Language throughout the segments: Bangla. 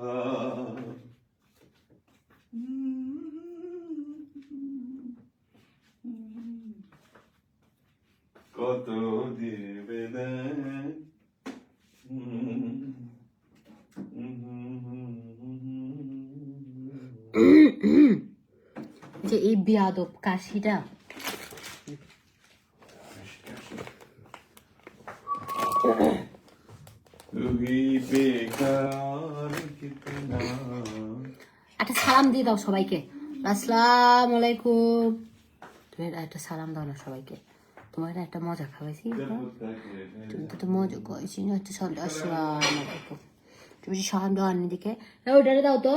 কত দিবে দেখ যে এই বেয়াদব কাশিটা একটা সালাম দিয়ে দাও সবাইকে। আসসালামু আলাইকুম। তুমি একটা সালাম দাও না সবাইকে। তোমার একটা মজা খাওয়াইছি, তুমি তো মজা খাওয়াইছি না, একটা সালাম দাও। আসসালামু আলাইকুম। তুমি সালাম দাও আন্নি দিকে। ওইটারে দাও তো,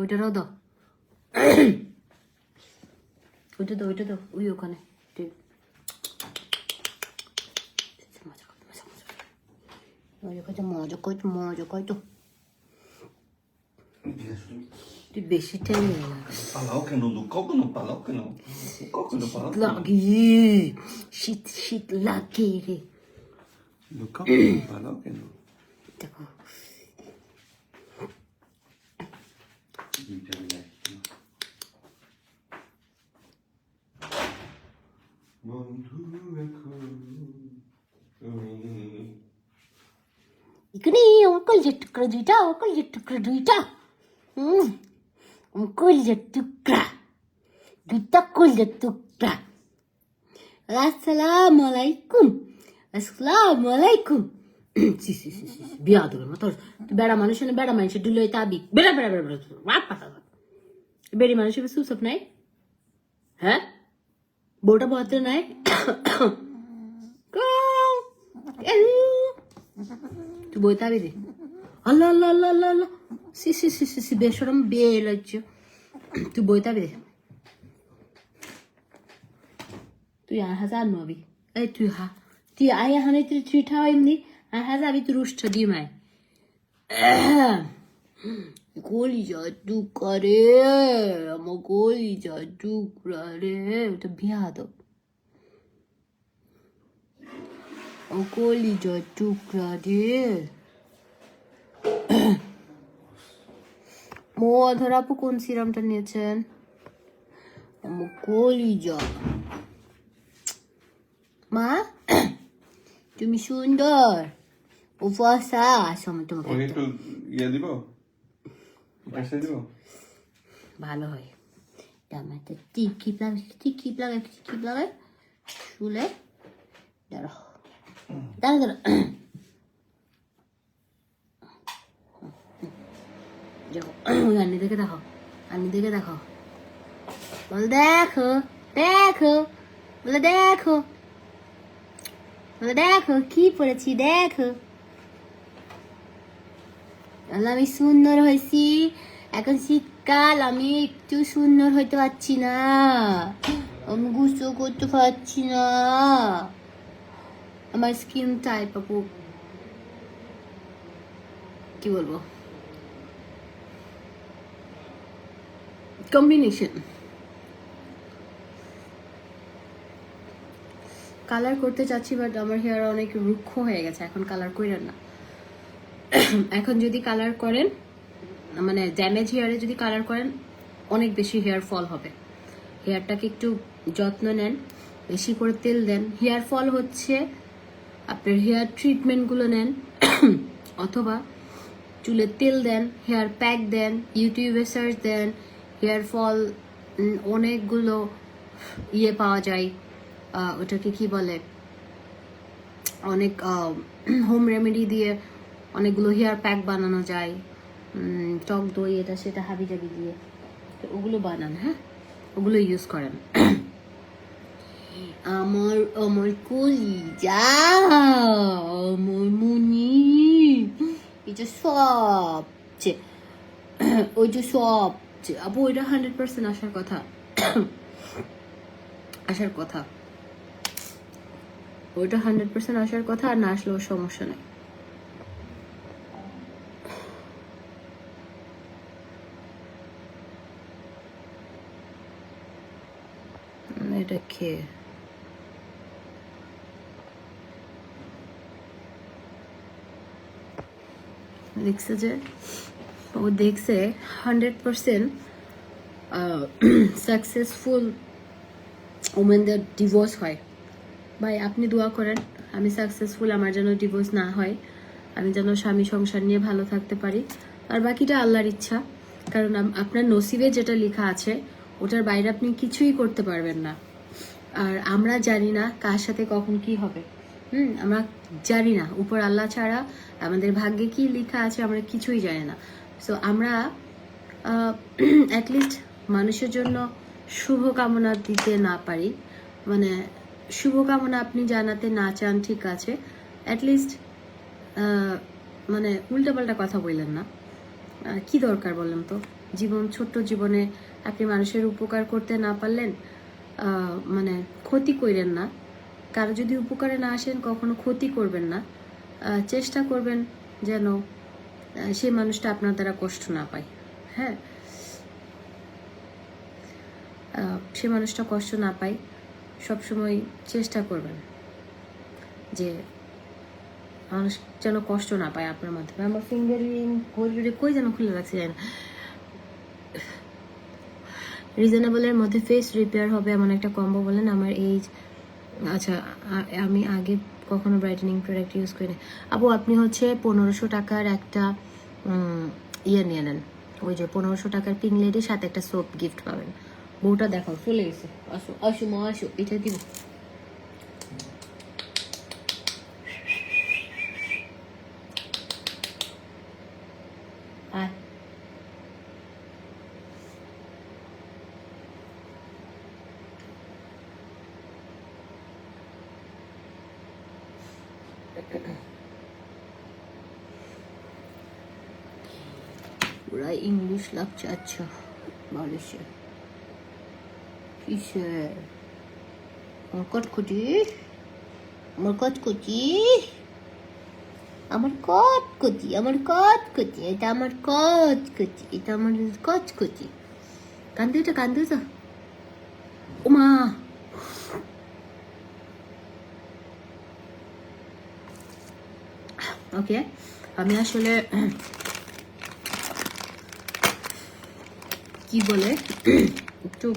ওইটারও দাও, ওইটা দাও, ওইটা দাও, ওই ওখানে মজা করতো, মজা করতো। তুই বেশি টাইম পালাও কেন কখনো পালাও কেন কখনো পালাও লাগে, শীত শীত লাগে রে। পালাও কেন দেখো বন্ধু এখন এখানে আমার কলিজার টুকরা দুইটা, আমার কলিজার টুকরা দুইটা, আমার কলিজার টুকরা দুইটা, কলিজার টুকরা। আসসালামু আলাইকুম, আসসালামু আলাইকুম। বিয়া দেবে মতো তুই বেড়া মানুষ না, বেড়া মানুষের ডুলোয় তাবি বেড়া বেড়া বেড়া বেড়া বেড়ি মানুষের সুসব নাই, হ্যাঁ বউটা ভদ্র নাই। তুই বই তাবি রে, আল্লাহ আল্লাহ আল্লাহ আল্লাহ আল্লাহ, সি সি সি সি সি বেসরম বিয়ে লাগছে। তুই বই তাবি রে, তুই হাজার নবি এই তুই হা তুই আয় হানে তুই তুইটা এমনি আর হাজার আমি তুই রুষ্ট দি মায় গোলি জাদু করে আমার গোলি জাদু করে। ওটা বিয়া দাও, গোলি জাদু করে। মধুর আপু কোন সিরামটা নিয়েছেন? আমার গোলি যা মা, তুমি সুন্দর উপসা সময় তোমাকে একটু ইয়ে দিব পয়সা দিব ভালো হয়। টমেটো টিকিপ লাগাই, টিকিপ লাগাই, টিকিপ লাগাই শুলে দাঁড়াও দাঁড়া দাঁড়া। দেখো আন্নি দেখে দেখো, আন্নি দেখে দেখো, বল দেখো দেখো, বলে দেখো, বলে দেখো কি পড়েছি দেখো। আমি সুন্দর হয়েছি, এখন শীতকাল আমি একটু সুন্দর হইতে পারছি না, আমি গুছো করতে পারছি না, আমার স্কিন টাইপ আপু কি বলবো কম্বিনেশন। কালার করতে চাচ্ছি বাট আমার হেয়ার অনেক রুক্ষ হয়ে গেছে, এখন কালার করেন না। এখন যদি কালার করেন মানে ড্যামেজ হেয়ারে যদি কালার করেন অনেক বেশি হেয়ার ফল হবে। হেয়ারটাকে একটু যত্ন নেন, বেশি করে তেল দেন। হেয়ার ফল হচ্ছে আপনার হেয়ার ট্রিটমেন্টগুলো নেন অথবা চুলে তেল দেন, হেয়ার প্যাক দেন, ইউটিউবে সার্চ দেন। হেয়ার ফল অনেকগুলো ইয়ে পাওয়া যায়, ওটাকে কি বলে, অনেক হোম রেমেডি দিয়ে অনেকগুলো হেয়ার প্যাক বানানো যায়, টক দই এটা সেটা হাবিজাবি দিয়ে, তো ওগুলো বানান, হ্যাঁ ওগুলো ইউজ করেন। আমার আমার কলিজা, আমার মুনি, এটা সবচেয়ে ওইটা সবচেয়ে আপু ওইটা 100% আসার কথা, আসার কথা, ওইটা 100% আসার কথা, আর না আসলেও সমস্যা নেই। এটা খেয়ে লিখছে যে ও দেখছে 100% সাকসেসফুল ওমেনদের ডিভোর্স হয়। ভাই আপনি দোয়া করেন আমি সাকসেসফুল, আমার যেন ডিভোর্স না হয়, আমি যেন স্বামী সংসার নিয়ে ভালো থাকতে পারি। আর বাকিটা আল্লাহর ইচ্ছা, কারণ আপনার নসিবে যেটা লেখা আছে ওটার বাইরে আপনি কিছুই করতে পারবেন না। আর আমরা জানি না কার সাথে কখন কি হবে, আমরা জানি না, উপর আল্লাহ ছাড়া আমাদের ভাগ্যে কি লেখা আছে আমরা কিছুই জানি না। সো আমরা অ্যাটলিস্ট মানুষের জন্য শুভকামনা দিতে না পারি, মানে শুভকামনা আপনি জানাতে না চান ঠিক আছে, অ্যাটলিস্ট মানে উল্টাপাল্টা কথা বললেন না, কি দরকার বলেন তো? ছোট্ট জীবনে আপনি মানুষের উপকার করতে না পারলেন, মানে ক্ষতি করেন না, কারো যদি উপকারে না আসেন কখনো ক্ষতি করবেন না, চেষ্টা করবেন যেন সেই মানুষটা আপনার দ্বারা কষ্ট না পায়। হ্যাঁ, সে মানুষটা কষ্ট না পায়, সবসময় চেষ্টা করবেন যে মানুষ যেন কষ্ট না পায় আপনার মাধ্যমে। আমার ফিঙ্গারিং ঘড়ি কই যেন খুলে রাখছে জানি না। রিজনেবলের মধ্যে ফেস রিপেয়ার হবে এমন একটা কম্বো বলেন। আমার এইজ, আচ্ছা আমি আগে কখনো ব্রাইটেনিং প্রোডাক্ট ইউজ করিনি। আপু আপনি হচ্ছে 1500 টাকার একটা ইয়ে নিয়ে নেন, ওই যে 1500 টাকার পিঙ্ক লেডির সাথে একটা সোপ গিফট পাবেন। বউটা দেখাও চলে গেছে, আসো আসো মা আসো, এটা দিব। আয় পুরা ইংলিশ লাগছে। আচ্ছা বালিশে কিসের আমার কটকুটি, আমার কটকুটি, আমার কটকুটি, আমার কটকুটি, এটা আমার কটকুটি, এটা আমার কটকুটি। কান্দু তো কান্দু তো ওমা। ওকে, আমি আসলে কি বলে একটু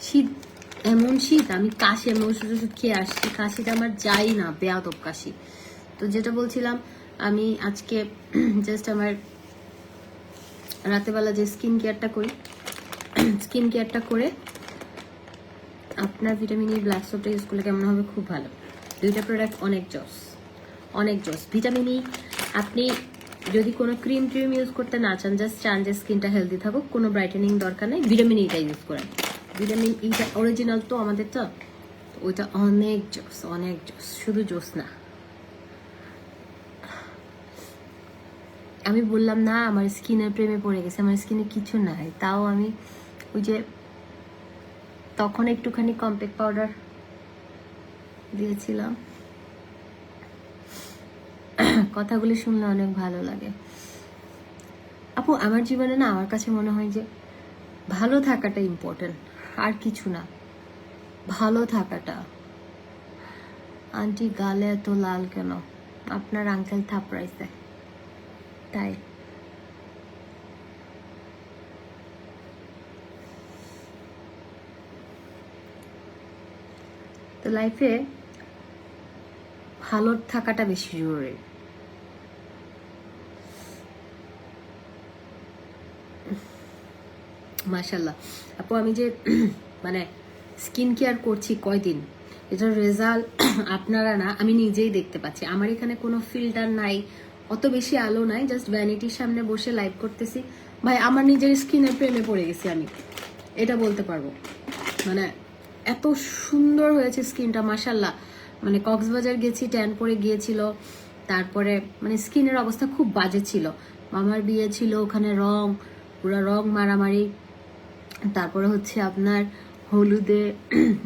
শীত, এমন শীত আমি কাশি, আমি ওষুধ ওষুধ খেয়ে আসছি, কাশিটা আমার যাই না, বেয়াদব কাশি। তো যেটা বলছিলাম, আমি আজকে জাস্ট আমার রাতেবেলা যে স্কিন কেয়ারটা করি, স্কিন কেয়ারটা করে আপনার ভিটামিন ই ব্ল্যাক সোপটা ইউজ করলে কেমন হবে, খুব ভালো। দুইটা প্রোডাক্ট অনেক জস, অনেক জস। ভিটামিন ই আপনি যদি কোনো ক্রিম ট্রিম ইউজ করতে না চান, জাস্ট চান যে স্কিনটা হেলদি থাকুক, কোনো ব্রাইটেনিং দরকার নেই, ভিটামিন ইটা ইউজ করেন। ভিটামিন ইটা অরিজিনাল তো আমাদের, তো ওইটা অনেক জোস, অনেক জোস, শুধু জোস না। আমি বললাম না আমার স্কিনের প্রেমে পড়ে গেছে, আমার স্কিনে কিছু নাই, তাও আমি ওই যে তখন একটুখানি কম্প্যাক্ট পাউডার দিয়েছিলাম। কথাগুলি শুনলে অনেক ভালো লাগে আপু। আমার জীবনে না, আমার কাছে মনে হয় যে ভালো থাকাটা ইম্পর্টেন্ট, আর কিছু না, ভালো থাকাটা। আন্টি গালে এত লাল কেন? আপনার আঙ্কেল থাপড়াইছে তাই। তো লাইফে ভালো থাকাটা বেশি জরুরি। মাশাল্লাহ আপু, আমি যে মানে স্কিন কেয়ার করছি কয়দিন, এটার রেজাল্ট আপনারা না, আমি নিজেই দেখতে পাচ্ছি। আমার এখানে কোনো ফিল্টার নাই, অত বেশি আলো নাই, জাস্ট ভ্যানিটির সামনে বসে লাইভ করতেছি। ভাই আমার নিজের স্কিনের প্রেমে পড়ে গেছি আমি, এটা বলতে পারবো। মানে এত সুন্দর হয়েছে স্কিনটা মাশাল্লাহ। মানে কক্সবাজার গেছি, ট্যান পরে গিয়েছিল, তারপরে মানে স্কিনের অবস্থা খুব বাজে ছিল। মামার বিয়ে ছিল, ওখানে পুরো রং মারামারি, তারপরে হচ্ছে আপনার হলুদে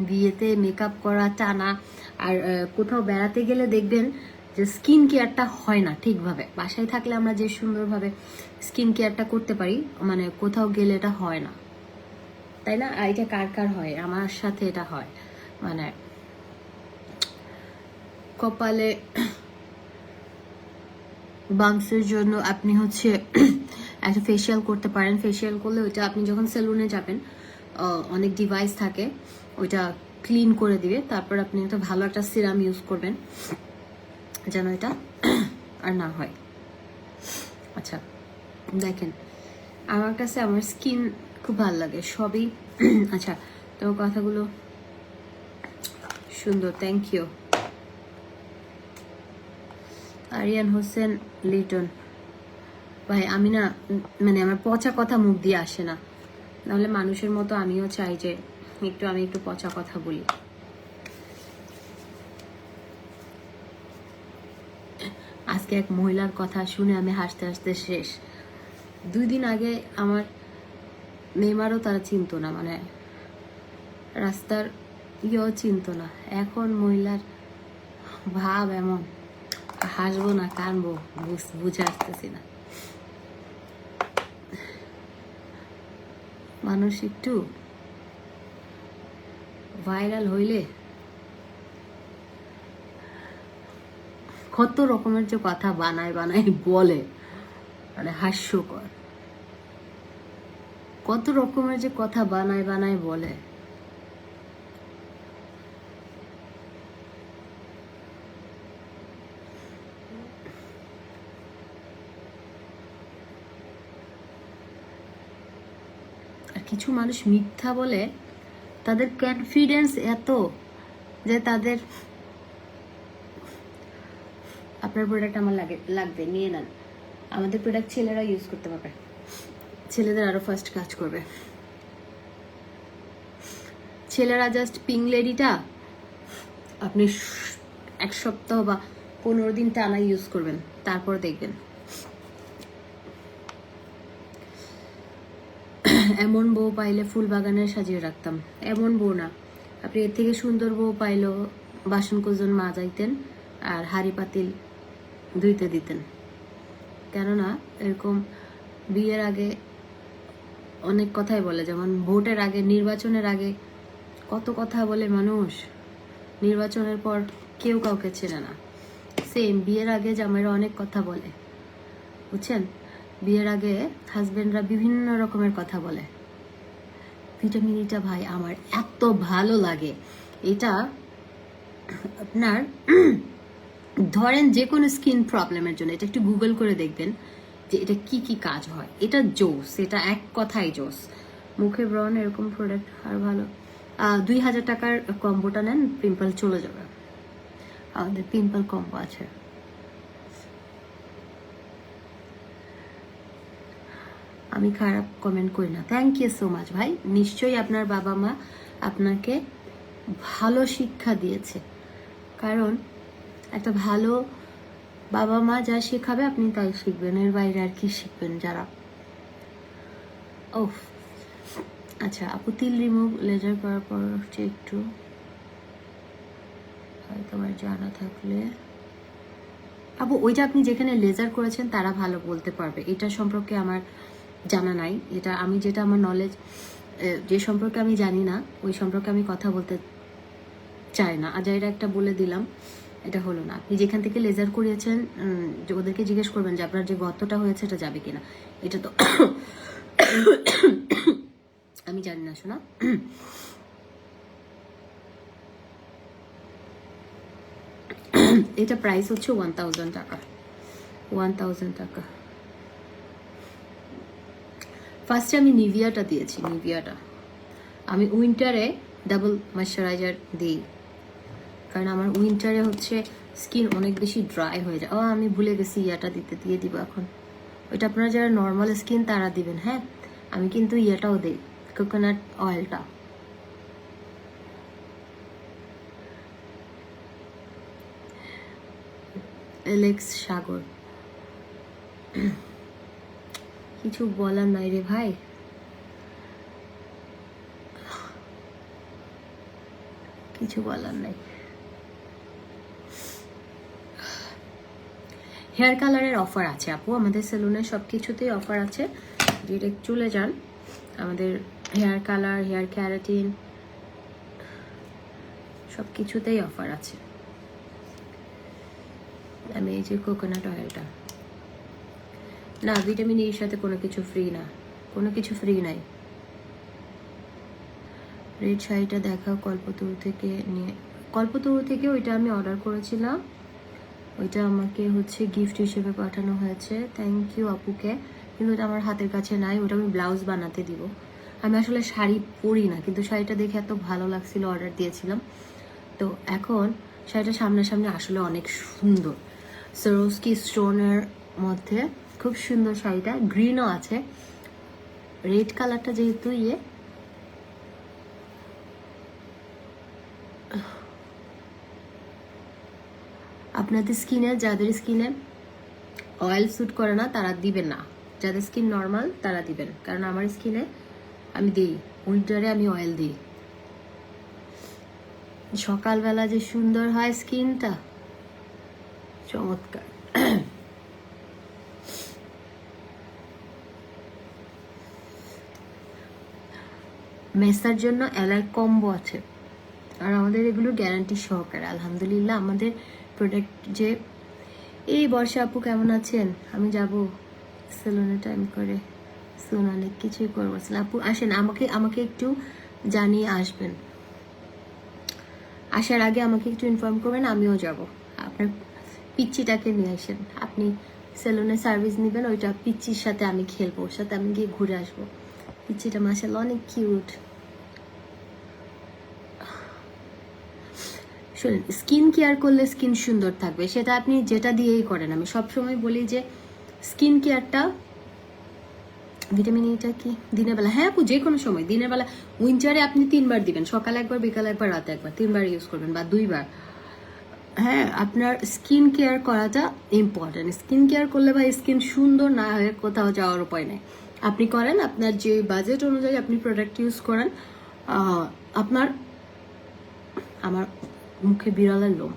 বিয়েতে মেকআপ করা, টানা। আর কোথাও বেড়াতে গেলে দেখবেন যে স্কিন কেয়ারটা হয় না ঠিকভাবে। বাসায় থাকলে আমরা যে সুন্দরভাবে স্কিন কেয়ারটা করতে পারি, মানে কোথাও গেলে এটা হয় না, তাই না? এটা কার কার হয়? আমার সাথে এটা হয়। মানে কপালে বাম্পসের জন্য আপনি হচ্ছে একটা ফেসিয়াল করতে পারেন। ফেসিয়াল করলে ওইটা আপনি যখন সেলুনে যাবেন অনেক ডিভাইস থাকে, ওইটা ক্লিন করে দিবে। তারপর আপনি একটা ভালো একটা সিরাম ইউজ করবেন যেন এটা আর না হয়। আচ্ছা দেখেন, আমার কাছে আমার স্কিন খুব ভালো লাগে সবই। আচ্ছা, তোমার কথাগুলো সুন্দর, থ্যাংক ইউ। আরিয়ান হোসেন লিটন ভাই, আমি না মানে আমার পচা কথা মুখ দিয়ে আসে না, নাহলে মানুষের মতো আমিও চাই যে আমি একটু পচা কথা বলি। আজকে এক মহিলার কথা শুনে আমি হাসতে হাসতে শেষ। 2 দিন আগে আমার নেইমারও তারা চিনতো না, মানে রাস্তার ইয়েও চিনতো না। এখন মহিলার ভাব এমন, হাসবো না কানবো বুঝে আসতেছি না। মানুষ একটু ভাইরাল হইলে কত রকমের যে কথা বানায় বলে, মানে হাস্যকর। কত রকমের যে কথা বানায় বলে। আর কিছু মানুষ মিথ্যা বলে, তাদের কনফিডেন্স এত যে তাদের আপনার প্রোডাক্ট আমার লাগবে নিয়ে নেন, আমাদের প্রোডাক্ট ছেলেরা ইউজ করতে পারবে, ছেলেদের আরো ফার্স্ট কাজ করবে। ছেলেরা জাস্ট পিঙ্ক লেডিটা আপনি 1 সপ্তাহ বা 15 দিন টানা ইউজ করবেন, তারপর দেখবেন এমন বউ পাইলে ফুল বাগানে সাজিয়ে রাখতাম। এমন বউ না, আপনি এর থেকে সুন্দর বউ পাইলেও বাসন কোজন মাজাইতেন আর হাঁড়ি পাতিল ধুইতে দিতেন। কেননা এরকম বিয়ের আগে অনেক কথাই বলে, যেমন ভোটের আগে, নির্বাচনের আগে কত কথা বলে মানুষ, নির্বাচনের পর কেউ কাউকে চেনে না। সেম বিয়ের আগে জামাইরা অনেক কথা বলে, বুঝছেন? বিয়ের আগে হাজবেন্ডরা বিভিন্ন রকমের কথা বলে। ভিটামিন ইটা ভাই আমার এত ভালো লাগে, এটা আপনার ধরেন যে কোনো স্কিন প্রবলেমের জন্য এটা একটু গুগল করে দেখবেন যে এটা কি কি কাজ হয়। এটা জোস, এটা এক কথাই জোস। মুখে ব্রণ এরকম প্রোডাক্ট আর ভালো। 2000 টাকার কম্বোটা নেন, পিম্পল চলে যাবে। আমাদের পিম্পল কম্বো আছে। আমি খারাপ কমেন্ট করি না। থ্যাংক ইউ সো মাচ ভাই। নিশ্চয়ই আপনার বাবা মা আপনাকে ভালো শিক্ষা দিয়েছে, কারণ একটা ভালো বাবা মা যা শেখাবে আপনি তাই শিখবেন, এর বাইরে আর কি শিখবেন যারা। ও আচ্ছা আপু, তিল রিমুভ লেজার করার পর হচ্ছে একটু তোমার জানা থাকলে আপু, ওইটা আপনি যেখানে লেজার করেছেন তারা ভালো বলতে পারবে, এটা সম্পর্কে আমার জানা নাই। এটা আমি যেটা আমার নলেজ, যে সম্পর্কে আমি জানি না ওই সম্পর্কে আমি কথা বলতে চাই না। আজাইরা একটা বলে দিলাম, এটা হলো না। আপনি যেখান থেকে লেজার করিয়েছেন ওদেরকে জিজ্ঞেস করবেন যে আপনার যে গর্তটা হয়েছে এটা যাবে কিনা। এটা তো আমি জানি না শোনা। এটা প্রাইস হচ্ছে 1000 টাকা। 1000 টাকা। ফার্স্টে আমি নিভিয়াটা দিয়েছি। নিভিয়াটা আমি উইন্টারে ডাবল ময়শ্চারাইজার দিই, কারণ আমার উইন্টারে হচ্ছে স্কিন অনেক বেশি ড্রাই হয়ে যায়। আমি ভুলে গেছি ইয়াটা দিয়ে দিব এখন। ওইটা আপনারা যারা নর্মাল স্কিন তারা দিবেন। হ্যাঁ, আমি কিন্তু ইয়াটাও দিই, কোকোনাট অয়েলটা। এলেক্স সাগর, কিছু বলার নাই রে ভাই, কিছু বলার নাই। হেয়ার কালারের অফার আছে আপু, আমাদের সেলুনে সব কিছুতেই অফার আছে। ডিরেক্ট চলে যান, আমাদের হেয়ার কালার, হেয়ার ক্যারাটিন সব কিছুতেই অফার আছে। আমি এই যে কোকোনাট অয়েলটা না, ভিটামিন এর সাথে কোনো কিছু ফ্রি না, কোনো কিছু ফ্রি নাই। রেড শাড়িটা দেখাও কল্পতরু থেকে নিয়ে, কল্পতরু থেকে ওইটা আমি অর্ডার করেছিলাম, ওইটা আমাকে হচ্ছে গিফট হিসেবে পাঠানো হয়েছে। থ্যাংক ইউ আপুকে, কিন্তু ওটা আমার হাতের কাছে নাই, ওটা আমি ব্লাউজ বানাতে দিব। আমি আসলে শাড়ি পরি না, কিন্তু শাড়িটা দেখে এত ভালো লাগছিল অর্ডার দিয়েছিলাম। তো এখন শাড়িটা সামনাসামনি আসলে অনেক সুন্দর, সরোস্কি স্টোনের মধ্যে খুব সুন্দর শাড়িটা, গ্রিনও আছে। রেড কালারটা যেহেতু আপনাদের স্কিনে, যাদের স্কিনে অয়েল স্যুট করে না তারা দিবেন না, যাদের স্কিন নর্মাল তারা দিবেন, কারণ আমার স্কিনে আমি দিই, উইন্টারে আমি অয়েল দিই। সকালবেলা যে সুন্দর হয় স্কিনটা, চমৎকার। মেসার জন্য এলআর কম্বো আছে, আর আমাদের এগুলো গ্যারান্টি সহকারে আলহামদুলিল্লাহ। আমাদের প্রোডাক্ট যে, এই বর্ষা আপু কেমন আছেন? আমি যাব সেলুনে টাইম করে, শুন অনেক কিছুই করবো। আপু আসেন, আমাকে একটু জানিয়ে আসবেন, আসার আগে আমাকে একটু ইনফর্ম করবেন, আমিও যাব। আপনার পিচ্চিটাকে নিয়ে আসেন, আপনি সেলুনে সার্ভিস নেবেন, ওইটা পিচ্চির সাথে আমি খেলবো, ওর সাথে আমি গিয়ে ঘুরে আসবো। পিচ্চিটা মাশাআল্লাহ অনেক কিউট। শুনুন, স্কিন কেয়ার করলে স্কিন সুন্দর থাকবে, সেটা আপনি যেটা দিয়েই করেন। আমি সবসময় বলি যে স্কিন কেয়ারটা, ভিটামিন ইটা কি দিনের বেলা, হ্যাঁ আপু যে কোনো সময় দিনের বেলা, উইন্টারে আপনি 3 বার দিবেন, সকালে একবার, বিকালে একবার, রাতে একবার, 3 বার ইউজ করবেন বা 2 বার। হ্যাঁ, আপনার স্কিন কেয়ার করাটা ইম্পর্টেন্ট। স্কিন কেয়ার করলে বা স্কিন সুন্দর না হয়ে কোথাও যাওয়ার উপায় নেই। আপনি করেন, আপনার যে বাজেট অনুযায়ী আপনি প্রোডাক্ট ইউজ করেন। আপনার, আমার মুখে বিড়ালের লোম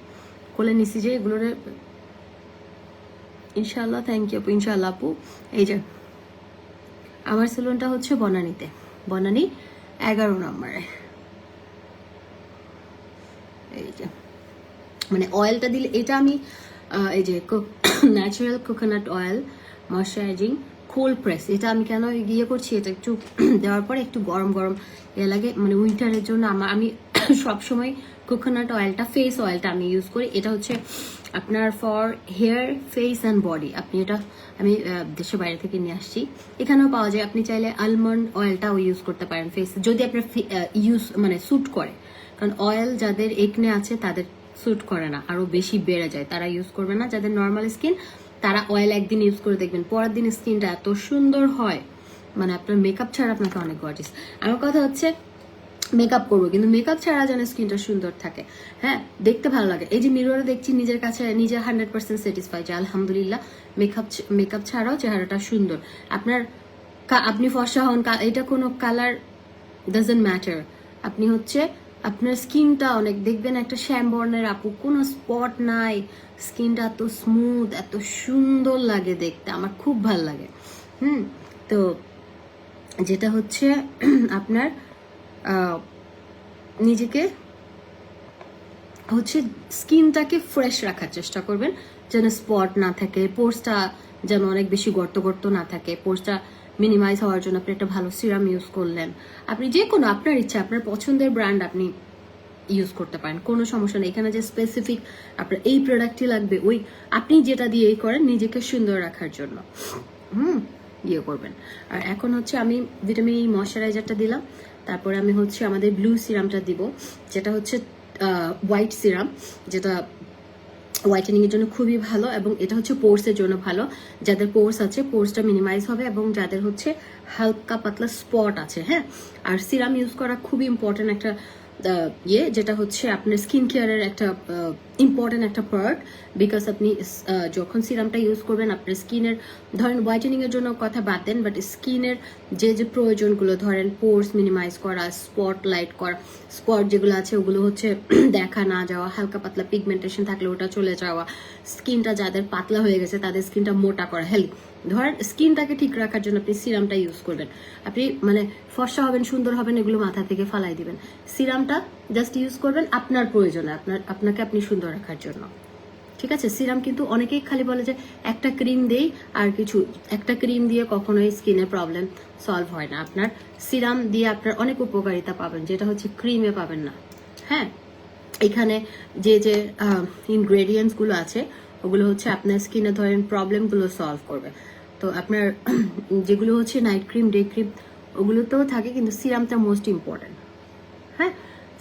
কোলে নিছি যে এগুলোর, ইনশাল্লাহ। থ্যাংক ইউ আপু, ইনশাল্লাহ আপু। এই যে আমার সেলুনটা হচ্ছে বনানীতে, বনানী 11 নম্বরে। এই যে মানে অয়েলটা দিলে, এটা আমি এই যে natural coconut oil moisturising cold press, এটা আমি কেন ইয়ে করছি, এটা একটু দেওয়ার পরে একটু গরম গরম লাগে, মানে উইন্টারের জন্য আমি সবসময় কোকোনাট অয়েলটা, ফেস অয়েলটা আমি ইউজ করি। এটা হচ্ছে আপনার for hair, face and body. আপনি এটা আমি দেশের বাইরে থেকে নিয়ে আসছি, এখানেও পাওয়া যায়। আপনি চাইলে আলমন্ড অয়েলটাও ইউজ করতে পারেন ফেস, যদি আপনার ইউজ মানে স্যুট করে, কারণ অয়েল যাদের একনে আছে তাদের স্যুট করে না, আরো বেশি বেড়ে যায়, তারা ইউজ করবে না। যাদের নর্মাল স্কিন তারা অয়েল একদিন ইউজ করে দেখবেন, পরের দিন স্কিনটা এত সুন্দর হয়, মানে আপনার মেকআপ ছাড়া আপনাকে অনেক গর্জিয়াস। আমার কথা হচ্ছে মেকআপ করবো, কিন্তু মেকআপ ছাড়া যেন স্কিনটা সুন্দর থাকে, হ্যাঁ দেখতে ভালো লাগে। এই যে মিররে দেখছি, নিজের কাছে নিজে 100% স্যাটিসফাই যে আলহামদুলিল্লাহ মেকআপ ছাড়াও চেহারাটা সুন্দর। আপনি ফর্সা হন, এটা কোনো কালার ডাজন্ট ম্যাটার। আপনি হচ্ছে আপনার স্কিনটা অনেক, দেখবেন একটা শ্যাম বর্ণের আপু, কোনো স্পট নাই, স্কিনটা এত স্মুথ, এত সুন্দর লাগে দেখতে, আমার খুব ভালো লাগে। তো যেটা হচ্ছে আপনার নিজেকে হচ্ছে স্কিনটাকে ফ্রেশ রাখার চেষ্টা করবেন, যেন স্পট না থাকে, পোর্সটা যেন অনেক বেশি গর্ত গর্ত না থাকে। পোর্সটা মিনিমাইজ হওয়ার জন্য আপনি একটা ভালো সিরাম ইউজ করলেন, আপনি যে কোনো আপনার ইচ্ছা, আপনার পছন্দের ব্র্যান্ড আপনি ইউজ করতে পারেন, কোনো সমস্যা নেই। এখানে যে স্পেসিফিক আপনার এই প্রোডাক্টই লাগবে, ওই আপনি যেটা দিয়েই করেন নিজেকে সুন্দর রাখার জন্য ইয়ে করবেন। আর এখন হচ্ছে আমি ভিটামিন ই ময়শ্চারাইজারটা দিলাম, তারপরে আমি হচ্ছে আমাদের ব্লু সিরামটা দিব, যেটা হচ্ছে হোয়াইট সিরাম, যেটা হোয়াইটেনিং এর জন্য খুবই ভালো, এবং এটা হচ্ছে পোর্সের জন্য ভালো। যাদের পোর্স আছে পোর্সটা মিনিমাইজ হবে, এবং যাদের হচ্ছে হালকা পাতলা স্পট আছে, হ্যাঁ। আর সিরাম ইউজ করা খুবই ইম্পর্টেন্ট একটা যেটা হচ্ছে আপনার স্কিন কেয়ারের একটা ইম্পর্টেন্ট একটা প্রোডাক্ট, বিকজ আপনি যখন সিরামটা ইউজ করবেন আপনার স্কিনের, ধরেন হোয়াইটেনিং এর জন্য কথা বাদ দেন, বাট স্কিনের যে যে প্রয়োজনগুলো, ধরেন পোর্স মিনিমাইজ করা, স্পট লাইট করা, স্পট যেগুলো আছে ওগুলো হচ্ছে দেখা না যাওয়া, হালকা পাতলা পিগমেন্টেশন থাকলে ওটা চলে যাওয়া, স্কিনটা যাদের পাতলা হয়ে গেছে তাদের স্কিনটা মোটা করা, হেলথ, ধরেন স্কিনটাকে ঠিক রাখার জন্য আপনি সিরামটা ইউজ করবেন। আপনি মানে ফর্সা হবেন, সুন্দর হবেন, এগুলো মাথা থেকে ফালাই দিবেন। সিরামটা জাস্ট ইউজ করবেন আপনার প্রয়োজনে, আপনাকে আপনি সুন্দর রাখার জন্য। ঠিক আছে। সিরাম কিন্তু অনেকেই খালি বলে যে একটা ক্রিম দেই আর কিছু, একটা ক্রিম দিয়ে কখনোই স্কিনের প্রবলেম সলভ হয় না। আপনার সিরাম দিয়ে আপনার অনেক উপকারিতা পাবেন, যেটা হচ্ছে ক্রিমে পাবেন না। হ্যাঁ, এখানে যে যে ইনগ্রেডিয়েন্টস গুলো আছে ওগুলো হচ্ছে আপনার স্কিনে ধরেন প্রবলেমগুলো সলভ করবে। তো আপনার যেগুলো হচ্ছে নাইট ক্রিম, ডে ক্রিম, ওগুলোতেও থাকে, কিন্তু সিরামটা মোস্ট ইম্পর্টেন্ট। হ্যাঁ,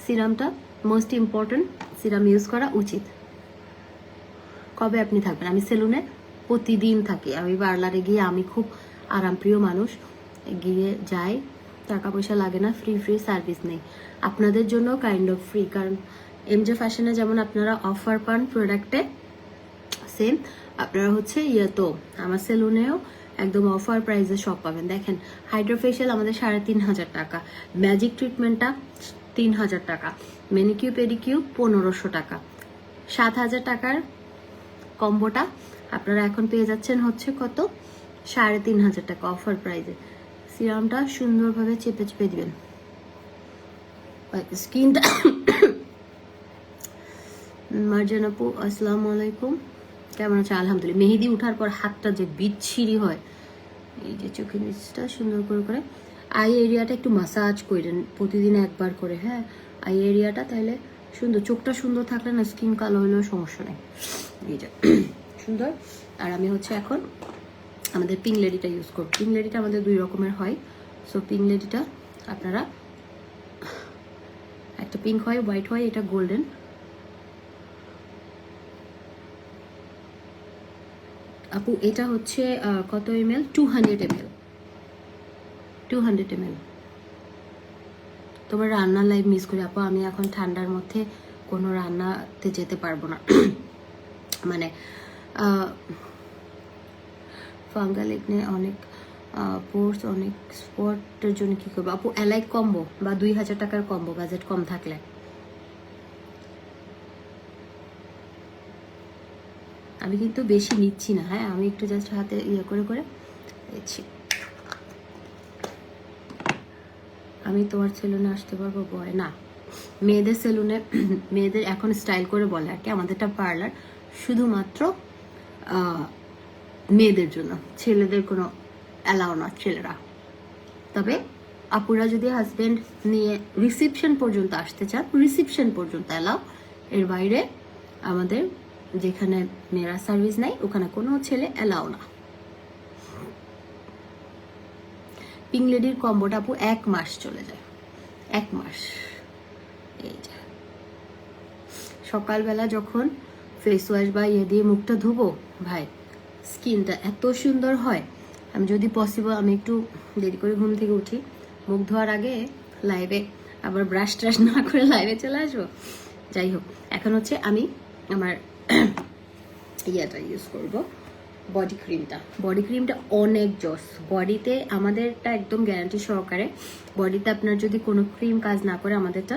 সিরামটা মোস্ট ইম্পর্টেন্ট, সিরাম ইউজ করা উচিত। কবে আপনি থাকবেন? আমি সেলুনে প্রতিদিন থাকি, আমি পার্লারে গিয়ে, আমি খুব আরামপ্রিয় মানুষ, গিয়ে যাই, টাকা পয়সা লাগে না, ফ্রি সার্ভিস নেই। আপনাদের জন্য কাইন্ড অফ ফ্রি, কারণ এমজে ফ্যাশনে যেমন আপনারা অফার পান প্রোডাক্টে, সেম আপনারা হচ্ছে তো আমার সেলুনেও একদম অফার প্রাইসে সব পাবেন। দেখেন, হাইড্রোফেশিয়াল আমাদের 3,500 টাকা, ম্যাজিক ট্রিটমেন্টটা 3,000 টাকা, মেনিকিউ পেডিকিউ 1,500 টাকা, 7,000 টাকার কম্বোটা আপনারা এখন পেয়ে যাচ্ছেন হচ্ছে কত, 3,500 টাকা অফার প্রাইসে। সিরামটা সুন্দরভাবে চেপে চেপে দিবেন স্কিনটা। মার্জান আপু আসসালামু আলাইকুম, কেমন আছে? আলহামদুলিল্লাহ। মেহেদি উঠার পর হাতটা যে বিচ্ছিরি হয়, এই যে চোখের নিচটা সুন্দর করে করে আই এরিয়াটা একটু মাসাজ করেন প্রতিদিন একবার করে। হ্যাঁ, আই এরিয়াটা, তাহলে সুন্দর, চোখটা সুন্দর থাকলে না স্কিন কালো হলেও সমস্যা নেই। এই যে সুন্দর। আর আমি হচ্ছে এখন আমাদের পিঙ্ক লেডিটা ইউজ করব। পিঙ্ক লেডিটা আমাদের 2 রকমের হয়। সো পিঙ্ক লেডিটা আপনারা, একটা পিঙ্ক হয়, হোয়াইট হয়, এটা গোল্ডেন। আপু এটা হচ্ছে কত ml? 200 ml। 200 ml। তোমার রান্নার লাইভ মিস করি আপু, আমি এখন ঠান্ডার মধ্যে কোনো রান্নাতে যেতে পারবো না। মানে ফাঙ্গাল একনে অনেক পোর্স, অনেক স্পটের জন্য কি করবো আপু? অ্যালাইক কম্বো বা 2,000 টাকার কম্বো, বাজেট কম থাকলে। আমি কিন্তু বেশি নিচ্ছি না। হ্যাঁ, আমি একটু জাস্ট হাতে করে করে দিচ্ছি। আমি তোমার সেলুনে আসতে পারবো? বয় না, মেয়েদের সেলুনে, মেয়েদের এখন স্টাইল করে বলে আর কি, আমাদেরটা পার্লার শুধুমাত্র মেয়েদের জন্য, ছেলেদের কোনো অ্যালাউ না, ছেলেরা। তবে আপুরা যদি হাজবেন্ড নিয়ে রিসিপশন পর্যন্ত আসতে চান, রিসিপশন পর্যন্ত অ্যালাউ, এর বাইরে আমাদের যেখানে মেয়েরা সার্ভিস নেয় ওখানে কোনো ছেলে অ্যালাউ না। পিঙ্ক লেডির কম্বোটা আপু 1 মাস চলে যায়, 1 মাস। এই যে সকালবেলা যখন ফেস ওয়াশ বা দিয়ে মুখটা ধুবো, ভাই স্কিনটা এত সুন্দর হয়। আমি যদি পসিবল, আমি একটু দেরি করে ঘুম থেকে উঠি, মুখ ধোয়ার আগে লাইভে আবার ব্রাশ ট্রাশ না করে লাইভে চলে আসবো। যাই হোক, এখন হচ্ছে আমি আমার ইয়াটা ইউজ করব, বডি ক্রিমটা। বডি ক্রিমটা অনেক জোস, বডিতে আমাদেরটা একদম গ্যারান্টি সহকারে। বডিতে আপনার যদি কোনো ক্রিম কাজ না করে, আমাদেরটা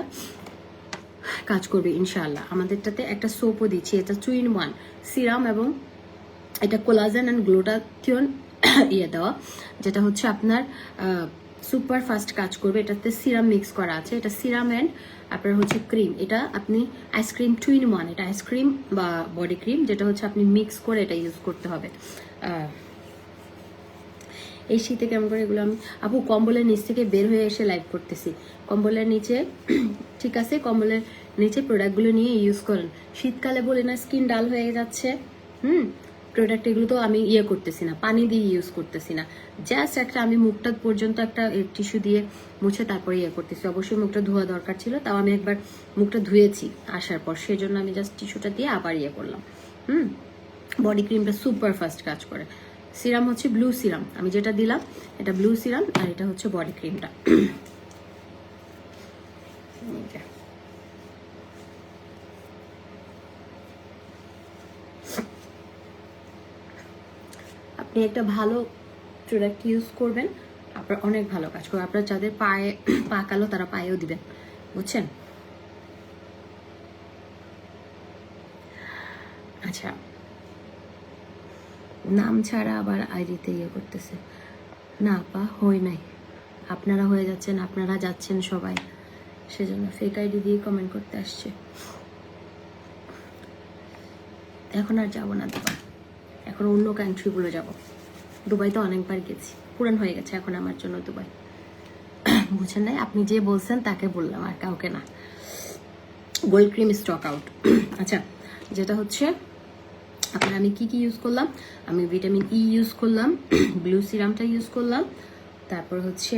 কাজ করবে ইনশাআল্লাহ। আমাদেরটাতে একটা সোপও দিচ্ছি, এটা 2 in 1 সিরাম এবং এটা কোলাজেন অ্যান্ড গ্লুটাথিয়ন দেওয়া, যেটা হচ্ছে আপনার সুপার ফাস্ট কাজ করবে। এটাতে সিরাম মিক্স করা আছে, এটা সিরাম অ্যান্ড আপনার হচ্ছে ক্রিম। এটা আপনি আইসক্রিম 2 in 1, এটা আইসক্রিম বা বডি ক্রিম, যেটা হচ্ছে আপনি মিক্স করে এটা ইউজ করতে হবে। এই শীতে কেমন করে এগুলো আমি আপু কম্বলের নিচ থেকে বের হয়ে এসে লাইভ করতেছি। কম্বলের নিচে, ঠিক আছে, কম্বলের নিচে প্রোডাক্টগুলো নিয়ে ইউজ করেন। শীতকালে বলি না স্কিন ডাল হয়ে যাচ্ছে, প্রোডাক্ট এগুলো তো আমি করতেছি না, পানি দিয়ে ইউজ করতেছি না, জাস্ট একটা আমি মুখটা পর্যন্ত একটা টিস্যু দিয়ে মুছে তারপরে করতেছি। অবশ্যই মুখটা ধোয়া দরকার ছিল, তাও আমি একবার মুখটা ধুয়েছি আসার পর, সেজন্য আমি জাস্ট টিস্যুটা দিয়ে আবার করলাম। বডি ক্রিমটা সুপার ফাস্ট কাজ করে। সিরাম হচ্ছে ব্লু সিরাম, আমি যেটা দিলাম এটা ব্লু সিরাম, আর এটা হচ্ছে বডি ক্রিমটা। আপনি একটা ভালো প্রোডাক্ট ইউজ করবেন, আপনার অনেক ভালো কাজ করবে। আপনার যাদের পায়ে পা কালো, তারা পায়েও দিবেন, বুঝছেন? আচ্ছা, নাম ছাড়া আবার আইডিতে করতেছে না, পা হয় নাই, আপনারা হয়ে যাচ্ছেন, আপনারা যাচ্ছেন সবাই, সেজন্য ফেক আইডি দিয়ে কমেন্ট করতে আসছে। এখন আর যাবো না দুবাই, এখন অন্য কান্ট্রিগুলো যাব। দুবাই তো অনেকবার গেছি, পুরান হয়ে গেছে এখন আমার জন্য দুবাই। বুঝেন নাই? আপনি যে বলছেন তাকে বললাম, আর কাউকে না। Gold cream stock out. আচ্ছা, যেটা হচ্ছে আপনার আমি কি ইউজ করলাম, আমি ভিটামিন ই ইউজ করলাম, ব্লু সিরামটা ইউজ করলাম, তারপর হচ্ছে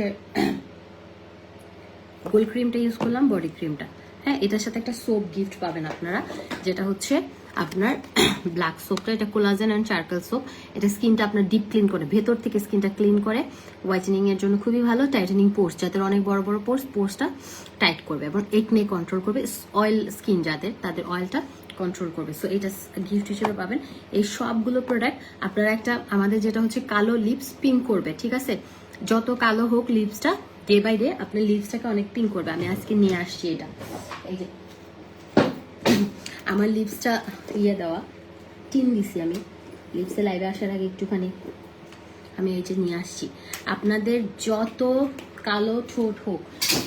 গোল্ড ক্রিমটা ইউজ করলাম, বডি ক্রিমটা। হ্যাঁ, এটার সাথে একটা সোপ গিফট পাবেন আপনারা, যেটা হচ্ছে আপনার ব্ল্যাক সোপটা। এটা কোলাজেন অ্যান্ড চারকোল সোপ। এটা স্কিনটা আপনার ডিপ ক্লিন করে, ভেতর থেকে স্কিনটা ক্লিন করে, হোয়াইটেনিং এর জন্য খুবই ভালো। টাইটেনিং পোর্স, যাদের অনেক বড় বড় পোর্সটা টাইট করবে এবং একনে কন্ট্রোল করবে। অয়েল স্কিন যাদের, তাদের অয়েলটা কন্ট্রোল করবে। সো এটা গিফট হিসেবে পাবেন। এই সবগুলো প্রোডাক্ট আপনারা একটা, আমাদের যেটা হচ্ছে কালো লিপস পিঙ্ক করবে, ঠিক আছে? যত কালো হোক লিপসটা, ডে বাই ডে আপনার লিপসটাকে অনেক পিঙ্ক করবে। আমি আজকে নিয়ে আসছি এটা, এই যে আমার লিপসটা ইয়ে দেওয়া, টিন দিছি আমি লিপসে লাইভে আসার আগে একটুখানি, আমি এই যে নিয়ে আসছি। আপনাদের যত কালো ঠোঁট হোক,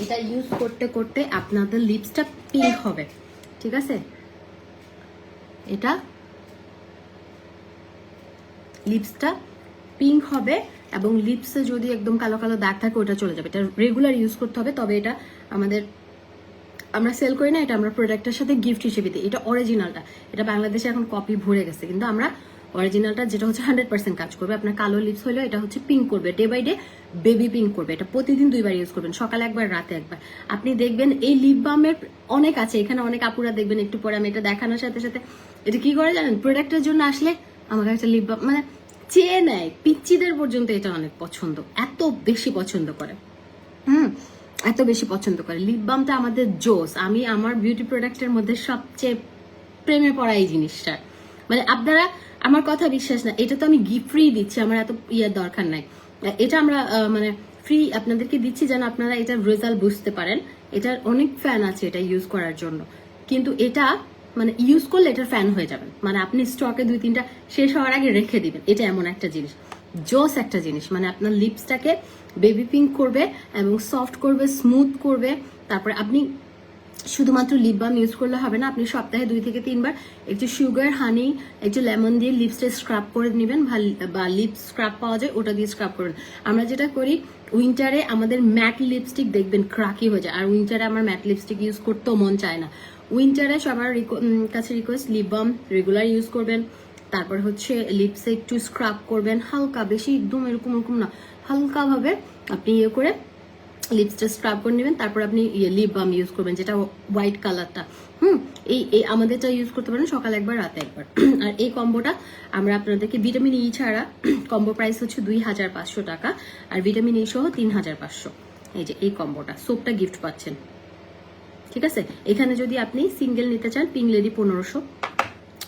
এটা ইউজ করতে করতে আপনাদের লিপসটা পিঙ্ক হবে, ঠিক আছে? এটা লিপসটা পিঙ্ক হবে, এবং লিপসে যদি একদম কালো কালো দাগ থাকে ওটা চলে যাবে। এটা রেগুলার ইউজ করতে হবে। তবে এটা আমাদের, আমরা সেল করি না, এটা আমরা প্রোডাক্টের সাথে গিফট হিসেবে দিই। এটা অরিজিনালটা, এটা বাংলাদেশে এখন কপি ভরে গেছে, কিন্তু আমরা অরিজিনালটা যেটা হচ্ছে 100% কাজ করবে। আপনার কালো লিপস হলেও এটা হচ্ছে পিঙ্ক করবে, day by day baby pink করবে। এটা প্রতিদিন 2 বার ইউজ করবেন, সকালে একবার, রাতে একবার। আপনি দেখবেন এই লিপ বামের অনেক আছে এখানে, অনেক আপুরা দেখবেন একটু পরে আমি এটা দেখানোর সাথে সাথে এটা কি করে জানেন, প্রোডাক্টের জন্য আসলে আমাকে একটা লিপ বাম মানে চেয়ে নেয়। পিচ্চিদের পর্যন্ত এটা অনেক পছন্দ, এত বেশি পছন্দ করে, এত বেশি পছন্দ করে। লিপ বামটা আমাদের জোস। আমি আমার বিউটি প্রোডাক্টের মধ্যে সবচেয়ে প্রেমে পড়া এই জিনিসটা। মানে আপনারা আমার কথা বিশ্বাস না, এটা তো আমি গিফট ফ্রি দিচ্ছি, আমার এত ইয়ার দরকার নাই। এটা আমরা মানে ফ্রি আপনাদেরকে দিচ্ছি যেন আপনারা এটার রেজাল্ট বুঝতে পারেন। এটার অনেক ফ্যান আছে এটা ইউজ করার জন্য, কিন্তু এটা মানে ইউজ করলে এটার ফ্যান হয়ে যাবেন। মানে আপনি স্টকে 2-3টা শেষ হওয়ার আগে রেখে দিবেন। এটা এমন একটা জিনিস, জোস একটা জিনিস। মানে আপনার লিপসটাকে বেবি পিঙ্ক করবে এবং সফট করবে, স্মুথ করবে। তারপরে আপনি শুধুমাত্র লিপ বাম ইউজ করলে হবে না, আপনি সপ্তাহে 2 থেকে 3 বার একটু সুগার, হানি, একটু লেমন দিয়ে লিপসটা স্ক্রাব করে নেবেন, বা লিপ স্ক্রাব পাওয়া যায়, ওটা দিয়ে স্ক্রাব করবেন। আমরা যেটা করি, উইন্টারে আমাদের ম্যাট লিপস্টিক দেখবেন ক্রাকি হয়ে যায়, আর উইন্টারে আমার ম্যাট লিপস্টিক ইউজ করতেও মন চায় না। উইন্টারে সবার কাছে request, lip balm regular use করবেন। তারপর হচ্ছে লিপসে একটু স্ক্রাব করবেন হালকা, বেশি একদম এরকম না, হালকাভাবে আপনি ইয়ে করে লিপসটা স্ক্রাব করে নেবেন। তারপর আপনি লিপ বাম ইউজ করবেন, যেটা হোয়াইট কালারটা। এই আমাদেরটা ইউজ করতে পারেন সকালে একবার, রাতে একবার। আর এই কম্বোটা আমরা আপনাদেরকে ভিটামিন ই ছাড়া, কম্বো প্রাইস হচ্ছে 2500 টাকা, আর ভিটামিন ই সহ 3500। এই যে এই কম্বোটা, সোপটা গিফট পাচ্ছেন, ঠিক আছে? এখানে যদি আপনি সিঙ্গেল নিতে চান, পিঙ্ক লেডি 1500,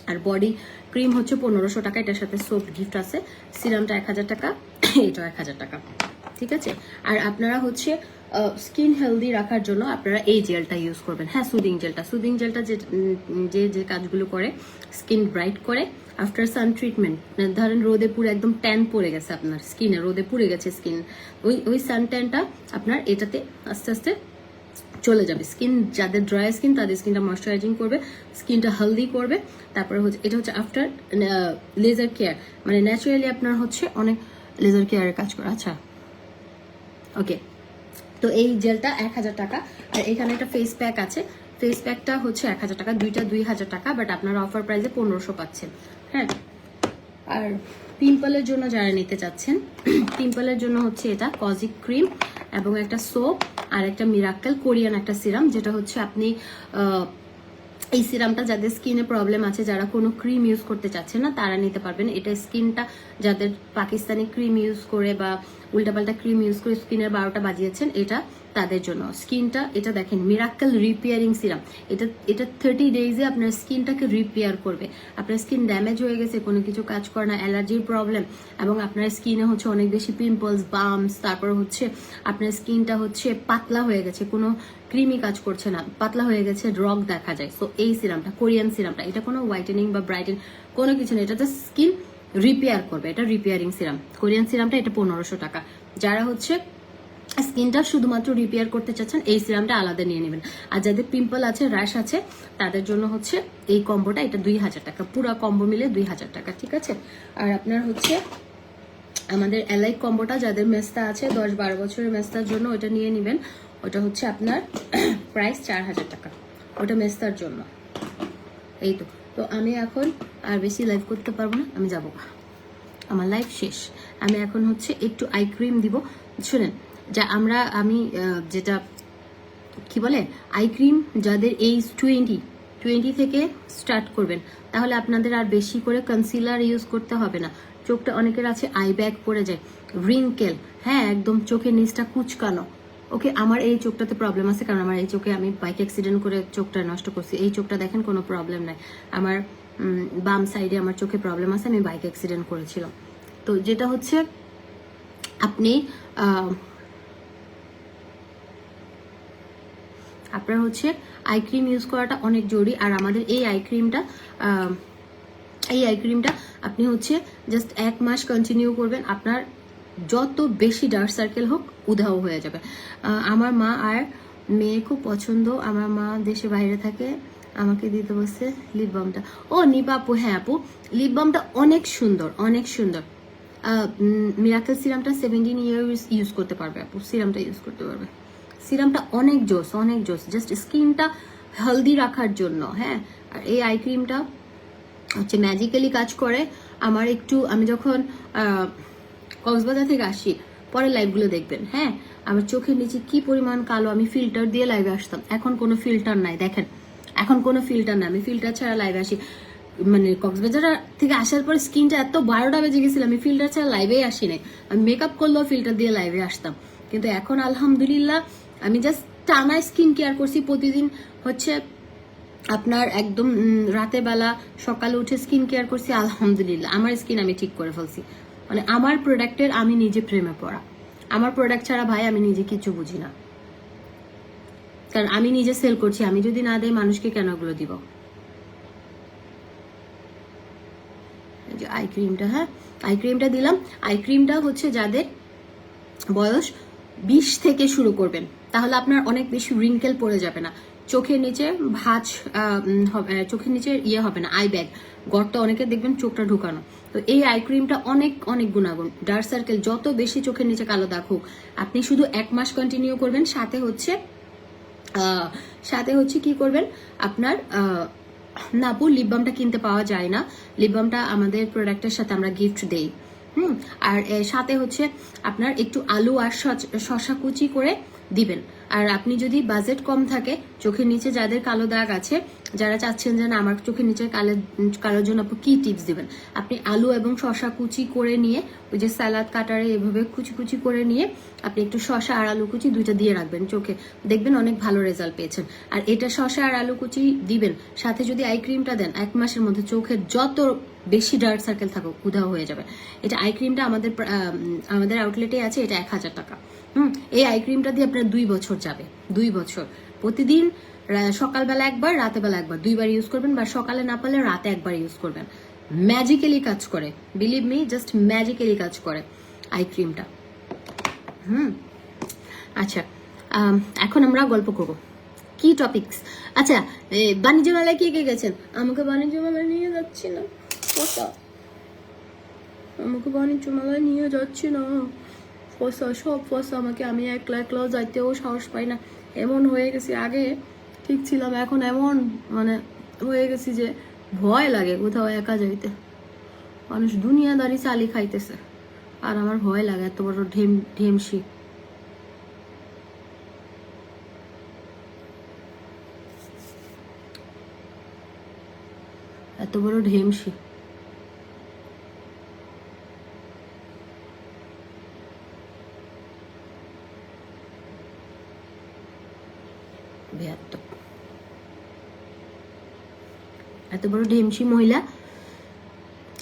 আর বডি ক্রিম হচ্ছে 1500 টাকা। এটার সাথে সোপ গিফট আছে। সিরামটা 1000 টাকা, এটাও 1000 টাকা, ঠিক আছে? আর আপনারা হচ্ছে স্কিন হেলদি রাখার জন্য আপনারা এই জেলটা ইউজ করবেন। হ্যাঁ, সুদিং জেলটা যে কাজগুলো করে, স্কিন ব্রাইট করে আফটার সান ট্রিটমেন্ট। ধরেন রোদে পুরো একদম ট্যান পড়ে গেছে আপনার স্কিনে, রোদে পুড়ে গেছে স্কিন, ওই সান ট্যানটা আপনার এটাতে আস্তে আস্তে চলে যাবে। স্কিন যাদের ড্রাই স্কিন, তাদের স্কিনটা ময়শ্চারাইজিং করবে, স্কিনটা হেলদি করবে। তারপরে হচ্ছে এটা হচ্ছে আফটার লেজার কেয়ার, মানে ন্যাচারালি আপনার হচ্ছে অনেক লেজার কেয়ারের কাজ করে। আচ্ছা, ওকে, তো এই জেলটা 1000 টাকা। আর এখানে একটা ফেস প্যাক আছে, ফেস প্যাকটা হচ্ছে 1000 টাকা, দুইটা 2000 টাকা, বাট আপনারা অফার প্রাইসে 1500 পাচ্ছেন। হ্যাঁ, আর পিম্পলের জন্য যারা নিতে চাচ্ছেন, পিম্পলের জন্য হচ্ছে এটা কজিক ক্রিম এবং একটা সোপ আর একটা মিরাক্কেল কোরিয়ান একটা সিরাম, যেটা হচ্ছে আপনি এই সিরামটা যাদের স্কিনে প্রবলেম আছে, যারা কোনো ক্রিম ইউজ করতে চাচ্ছেন না, তারা নিতে পারবেন। এটা স্কিনটা যাদের পাকিস্তানি ক্রিম ইউজ করে বা উল্টাপাল্টা ক্রিম ইউজ করে স্কিনের 12টা বাজিয়েছেন, এটা তাদের জন্য। স্কিনটা এটা দেখেন, মিরাক্কেল রিপেয়ারিং সিরাম। এটা 30 ডেজে আপনার স্কিনটাকে রিপেয়ার করবে। আপনার স্কিন ড্যামেজ হয়ে গেছে, কোনো কিছু কাজ করে না, অ্যালার্জির প্রবলেম, এবং আপনার স্কিনে হচ্ছে অনেক বেশি পিম্পলস, বাম্পস, তারপর হচ্ছে আপনার স্কিনটা হচ্ছে পাতলা হয়ে গেছে, কোনো ক্রিমি কাজ করছে না, পাতলা হয়ে গেছে, রগ দেখা যায়। সো এই সিরামটা, কোরিয়ান সিরামটা, এটা কোনো হোয়াইটেনিং বা ব্রাইটেন কোনো কিছু নেই, এটা তো স্কিন রিপেয়ার করবে। এটা রিপেয়ারিং সিরাম, কোরিয়ান সিরামটা, এটা 1500 টাকা। যারা হচ্ছে স্কিনটা শুধুমাত্র রিপেয়ার করতে চাচ্ছেন এই সিরামটা আলাদা নিয়ে নেবেন। আর যাদের পিম্পল আছে, র্যাশ আছে, তাদের জন্য হচ্ছে এই কম্বোটা, এটা 2000 টাকা, পুরো কম্বো মিলে 2000 টাকা, ঠিক আছে। আর আপনার হচ্ছে আমাদের এলাইক কম্বোটা, যাদের মেস্তা আছে 10-12 বছরের মেস্তার জন্য ওটা নিয়ে নেবেন। ওটা হচ্ছে আপনার প্রাইস 4000 টাকা, ওটা মেস্তার জন্য। এই তো। তো আমি এখন আর বেশি লাইভ করতে পারবো না, আমি যাবো, আমার লাইফ শেষ। আমি এখন হচ্ছে একটু আই ক্রিম দিব। শুনেন, যা আমি যেটা কি বলে, আই ক্রিম যাদের এইজ 20 থেকে স্টার্ট করবেন, তাহলে আপনাদের আর বেশি করে কনসিলার ইউজ করতে হবে না। চোখটা অনেকের আছে আই ব্যাগ পড়ে যায়, রিঙ্কেল, হ্যাঁ একদম চোখের নিচটা কুচকানো। ওকে, আমার এই চোখটাতে প্রবলেম আছে, কারণ আমার এই চোখে আমি বাইক অ্যাক্সিডেন্ট করে চোখটা নষ্ট করছি। এই চোখটা দেখেন কোনো প্রবলেম নাই, আমার বাম সাইডে আমার চোখে প্রবলেম আছে, আমি বাইক অ্যাক্সিডেন্ট করেছিলাম। তো যেটা হচ্ছে আপনি আপনার হচ্ছে আই ক্রিম ইউজ করাটা অনেক জরুরি। আর আমাদের এই আই ক্রিমটা আপনি হচ্ছে জাস্ট 1 মাস কন্টিনিউ করবেন, আপনার যত বেশি ডার্ক সার্কেল হোক উধাও হয়ে যাবে। আমার মা আর মেয়ে খুব পছন্দ, আমার মা দেশে বাইরে থাকে, আমাকে দিতে বসছে লিপ বামটা। ও নিপা আপু, হ্যাঁ আপু, লিপ বামটা অনেক সুন্দর, অনেক সুন্দর। মিরাকেল সিরামটা 17 ইয়ার্স ইউজ করতে পারবে আপু, সিরামটা ইউজ করতে পারবে। সিরামটা অনেক জোস, অনেক জোস, জাস্ট স্কিনটা হেলদি রাখার জন্য। হ্যাঁ, আর এই আই ক্রিমটা হচ্ছে ম্যাজিক্যালি কাজ করে। আমি যখন কক্সবাজার থেকে আসি, পরে লাইভগুলো দেখবেন, হ্যাঁ আমার চোখের নিচে কি পরিমাণ কালো, আমি ফিল্টার দিয়ে লাইভে আসতাম, এখন কোনো ফিল্টার নাই, দেখেন এখন কোনো ফিল্টার নাই, আমি ফিল্টার ছাড়া লাইভে আসি। মানে কক্সবাজার থেকে আসার পর স্কিনটা এত 12টা বেজে গেছিল, আমি ফিল্টার ছাড়া লাইভেই আসি নাই, আমি মেকআপ করলেও ফিল্টার দিয়ে লাইভে আসতাম। কিন্তু এখন আলহামদুলিল্লাহ আমি জাস্ট টানা স্কিন কেয়ার করছি প্রতিদিন, হচ্ছে আপনার একদম রাতের বেলা সকালে উঠে স্কিন কেয়ার করছি, আলহামদুলিল্লাহ আমার স্কিন আমি ঠিক করে ফেলছি। মানে আমার প্রোডাক্টের আমি নিজে প্রেমে পড়া, আমার প্রোডাক্ট ছাড়া ভাই আমি নিজে কিছু বুঝি না, কারণ আমি নিজে সেল করছি, আমি যদি না দেই মানুষকে কেন ওগুলো দিব। যে আই ক্রিমটা, হ্যাঁ আই ক্রিমটা দিলাম। আই ক্রিমটা হচ্ছে যাদের বয়স 20 থেকে শুরু করবেন, তাহলে আপনার অনেক বেশি রিঙ্কেল পড়ে যাবে না, চোখের নিচে ভাঁজ চোখের নিচে ইয়ে হবে না, আই ব্যাগ গর্ত, অনেকে দেখবেন চোখটা ঢুকানো। তো এই আই ক্রিমটা অনেক অনেক গুণাগুণ, ডার্ক সার্কেল যত বেশি চোখের নিচে কালো দাগ হোক, আপনি শুধু 1 মাস কন্টিনিউ করবেন। সাথে হচ্ছে কি করবেন, আপনার না আপু লিপ বামটা কিনতে পাওয়া যায় না, লিপ বামটা আমাদের প্রোডাক্টের সাথে আমরা গিফট দেই। আর সাথে হচ্ছে আপনার একটু আলু আর শসা কুচি করে দিবেন। আর আপনি যদি বাজেট কম থাকে, চোখের নিচে যাদের কালো দাগ আছে, যারা চাচ্ছেন যে না আমার চোখের নিচে কালোর জন্য আপনি কি টিপস দিবেন, আপনি আলু এবং শসা কুচি করে নিয়ে, ওই যে স্যালাড কাটারে এভাবে কুচি কুচি করে নিয়ে আপনি একটু শসা আর আলু কুচি দুইটা দিয়ে রাখবেন চোখে, দেখবেন অনেক ভালো রেজাল্ট পেয়েছেন। আর এটা শসা আর আলু কুচি দিবেন, সাথে যদি আই ক্রিমটা দেন, 1 মাসের মধ্যে চোখের যত বেশি ডার্ক সার্কেল থাকুক উধাও হয়ে যাবে। এটা আই ক্রিমটা আমাদের আউটলেটে আছে, এটা 1000 টাকা। এই আই ক্রিমটা দিয়ে আপনার 2 বছর যাবে, 2 বছর। প্রতিদিন সকালবেলা একবার, রাতেবেলা একবার, 2 বার ইউজ করবেন, বা সকালে না পারলে রাতে একবার ইউজ করবেন। ম্যাজিক্যালি কাজ করে, বিলিভ মি, জাস্ট ম্যাজিক্যালি কাজ করে আই ক্রিমটা। আচ্ছা, এখন আমরা গল্প করবো কি টপিকস। আচ্ছা, বাণিজ্য মেলায় কে কে গেছেন? আমাকে বাণিজ্য মেলায় নিয়ে যাচ্ছি না, আমাকে বাণিজ্য মেলায় নিয়ে যাচ্ছি না, সব ফসা আমাকে, আমি একলা যাইতেও সাহস পাই না, এমন হয়ে গেছি। আগে ঠিক ছিলাম, এখন এমন মানে হয়ে গেছি যে ভয় লাগে কোথাও একা যাইতে। মানুষ দুনিয়াদারি চালি খাইতেছে আর আমার ভয় লাগে, এত বড় ঢেমসি। এত বড় ঢেমসি। এত বড় ঢেমসি মহিলা।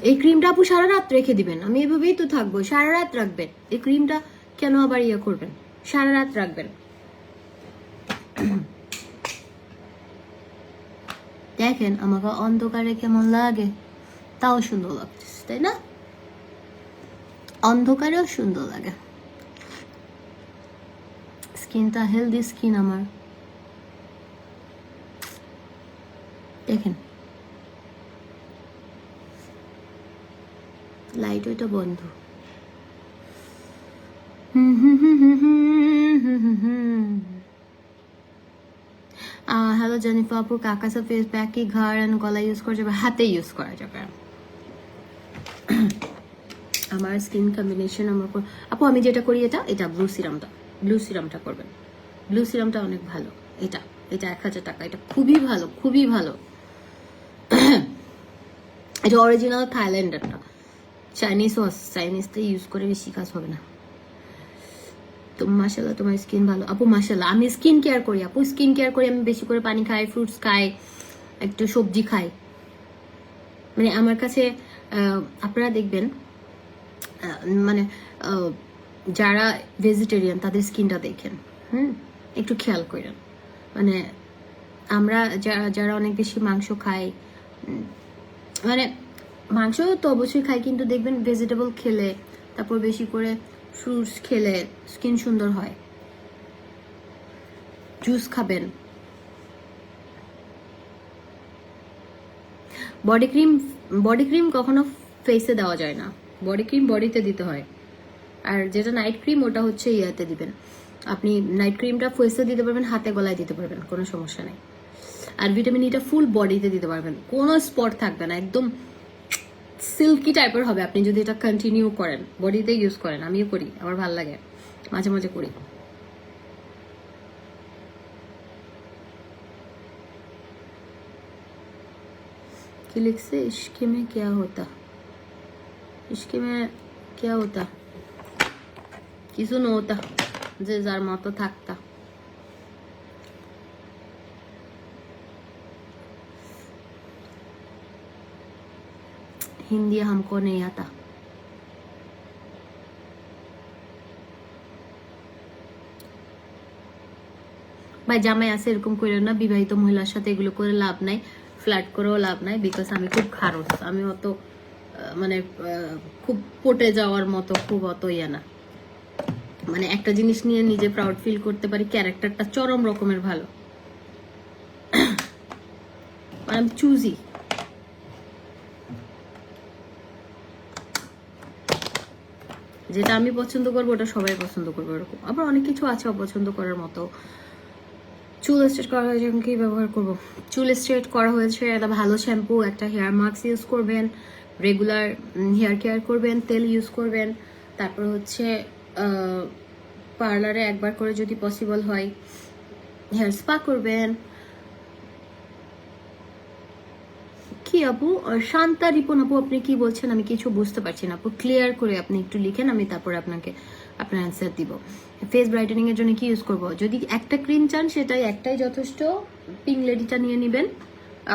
এই ক্রিমটা আপু সারা রাত রেখে দিবেন, আমি এভাবেই তো থাকবো, সারা রাত রাখবেন এই ক্রিমটা, কেন আবার ইয়ে করবেন, সারা রাত রাখবেন। দেখেন আমাকে অন্ধকারে কেমন লাগে, তাও সুন্দর লাগতেছে, তাই না? অন্ধকারেও সুন্দর লাগে। স্কিনটা হেলদি স্কিন আমার, দেখেন লাইট ওইটা বন্ধ। হ্যালো জেনিফা আপু, কাকাসা ফেস প্যাক কি ঘর এন্ড গলা ইউজ করা যাবে? হাতে ইউজ করা যাবে। আমার স্কিন কম্বিনেশন আমার আপু আমি যেটা করি এটা ব্লু সিরামটা করবেন। ব্লু সিরামটা অনেক ভালো। এটা 1000 টাকা, এটা খুবই ভালো, খুবই ভালো। এটা অরিজিনাল থাইল্যান্ডেরটা, চাইনিজটা ইউজ করে বেশি কাজ হবে না। তো মাশাআল্লাহ তোমার স্কিন ভালো আপু, মাশাআল্লাহ। আমি স্কিন কেয়ার করি আপু, স্কিন কেয়ার করি আমি, বেশি করে পানি খাই, ফ্রুটস খাই, একটু সবজি খাই। মানে আমার কাছে আপনারা দেখবেন মানে যারা ভেজিটেরিয়ান তাদের স্কিনটা দেখেন, একটু খেয়াল করেন। মানে আমরা যারা অনেক বেশি মাংস খাই, মানে মাংস তো অবশ্যই খাই, কিন্তু দেখবেন ভেজিটেবল খেলে, তারপর বেশি করে ফ্রুটস খেলে স্কিন সুন্দর হয়। জুস খাবেন। বডি ক্রিম কখনো ফেসে দেওয়া যায় না, বডি ক্রিম বডিতে দিতে হয়। আর যেটা নাইট ক্রিম ওটা হচ্ছে ইয়াতে দিবেন। আপনি নাইট ক্রিমটা ফেসে দিতে পারবেন, হাতে গলায় দিতে পারবেন, কোনো সমস্যা নেই। আর ভিটামিন ইটা ফুল বডিতে দিতে পারবেন, কোনো স্পট থাকবে না, একদম সিল্কি টাইপের হবে আপনি যদি এটা কন্টিনিউ করেন, বডিতে ইউজ করেন। আমিও করি, আমার ভালো লাগে, মাঝে মাঝে করি। কি লিখছে? ইশকে মে क्या होता, ইশকে মে क्या होता, কিছু নতা, যে যার মতো থাকতা। हिंदी हमको नहीं आता। ভাই জামাই আছে এরকম করে না, বিবাহিত মহিলার সাথে এগুলো করে লাভ নাই, ফ্ল্যাট করেও লাভ নাই। বিকজ আমি খুব খারস, আমি অত মানে খুব পটে যাওয়ার মতো খুব অত ইয়া না। মানে একটা জিনিস নিয়ে নিজে প্রাউড ফিল করতে পারি, ক্যারেক্টারটা চরম রকমের ভালো, আমি চুজি। যেটা আমি পছন্দ করবো ওটা সবাই পছন্দ করবো, এরকম। আবার অনেক কিছু আছে অপছন্দ করার মতো। চুল স্ট্রেট করা হয়েছে, কি ব্যবহার করবো? চুল স্ট্রেট করা হয়েছে, একটা ভালো শ্যাম্পু, একটা হেয়ার মাস্ক ইউজ করবেন, রেগুলার হেয়ার কেয়ার করবেন, তেল ইউজ করবেন। তারপর হচ্ছে পার্লারে একবার করে যদি পসিবল হয় হেয়ার স্পা করবেন। কি আপু? শান্তা রিপন আপু আপনি কি বলছেন? আমি কিছু বুঝতে পারছি না আপু, ক্লিয়ার করে আপনি একটু লিখেন, আমি তারপরে আপনাকে আপনার অ্যান্সার দিব। ফেস ব্রাইটেনিং এর জন্য কি ইউজ করব? যদি একটা ক্রিম চান সেটাই একটাই যথেষ্ট, পিঙ্ক লেডিটা নিয়ে নেবেন।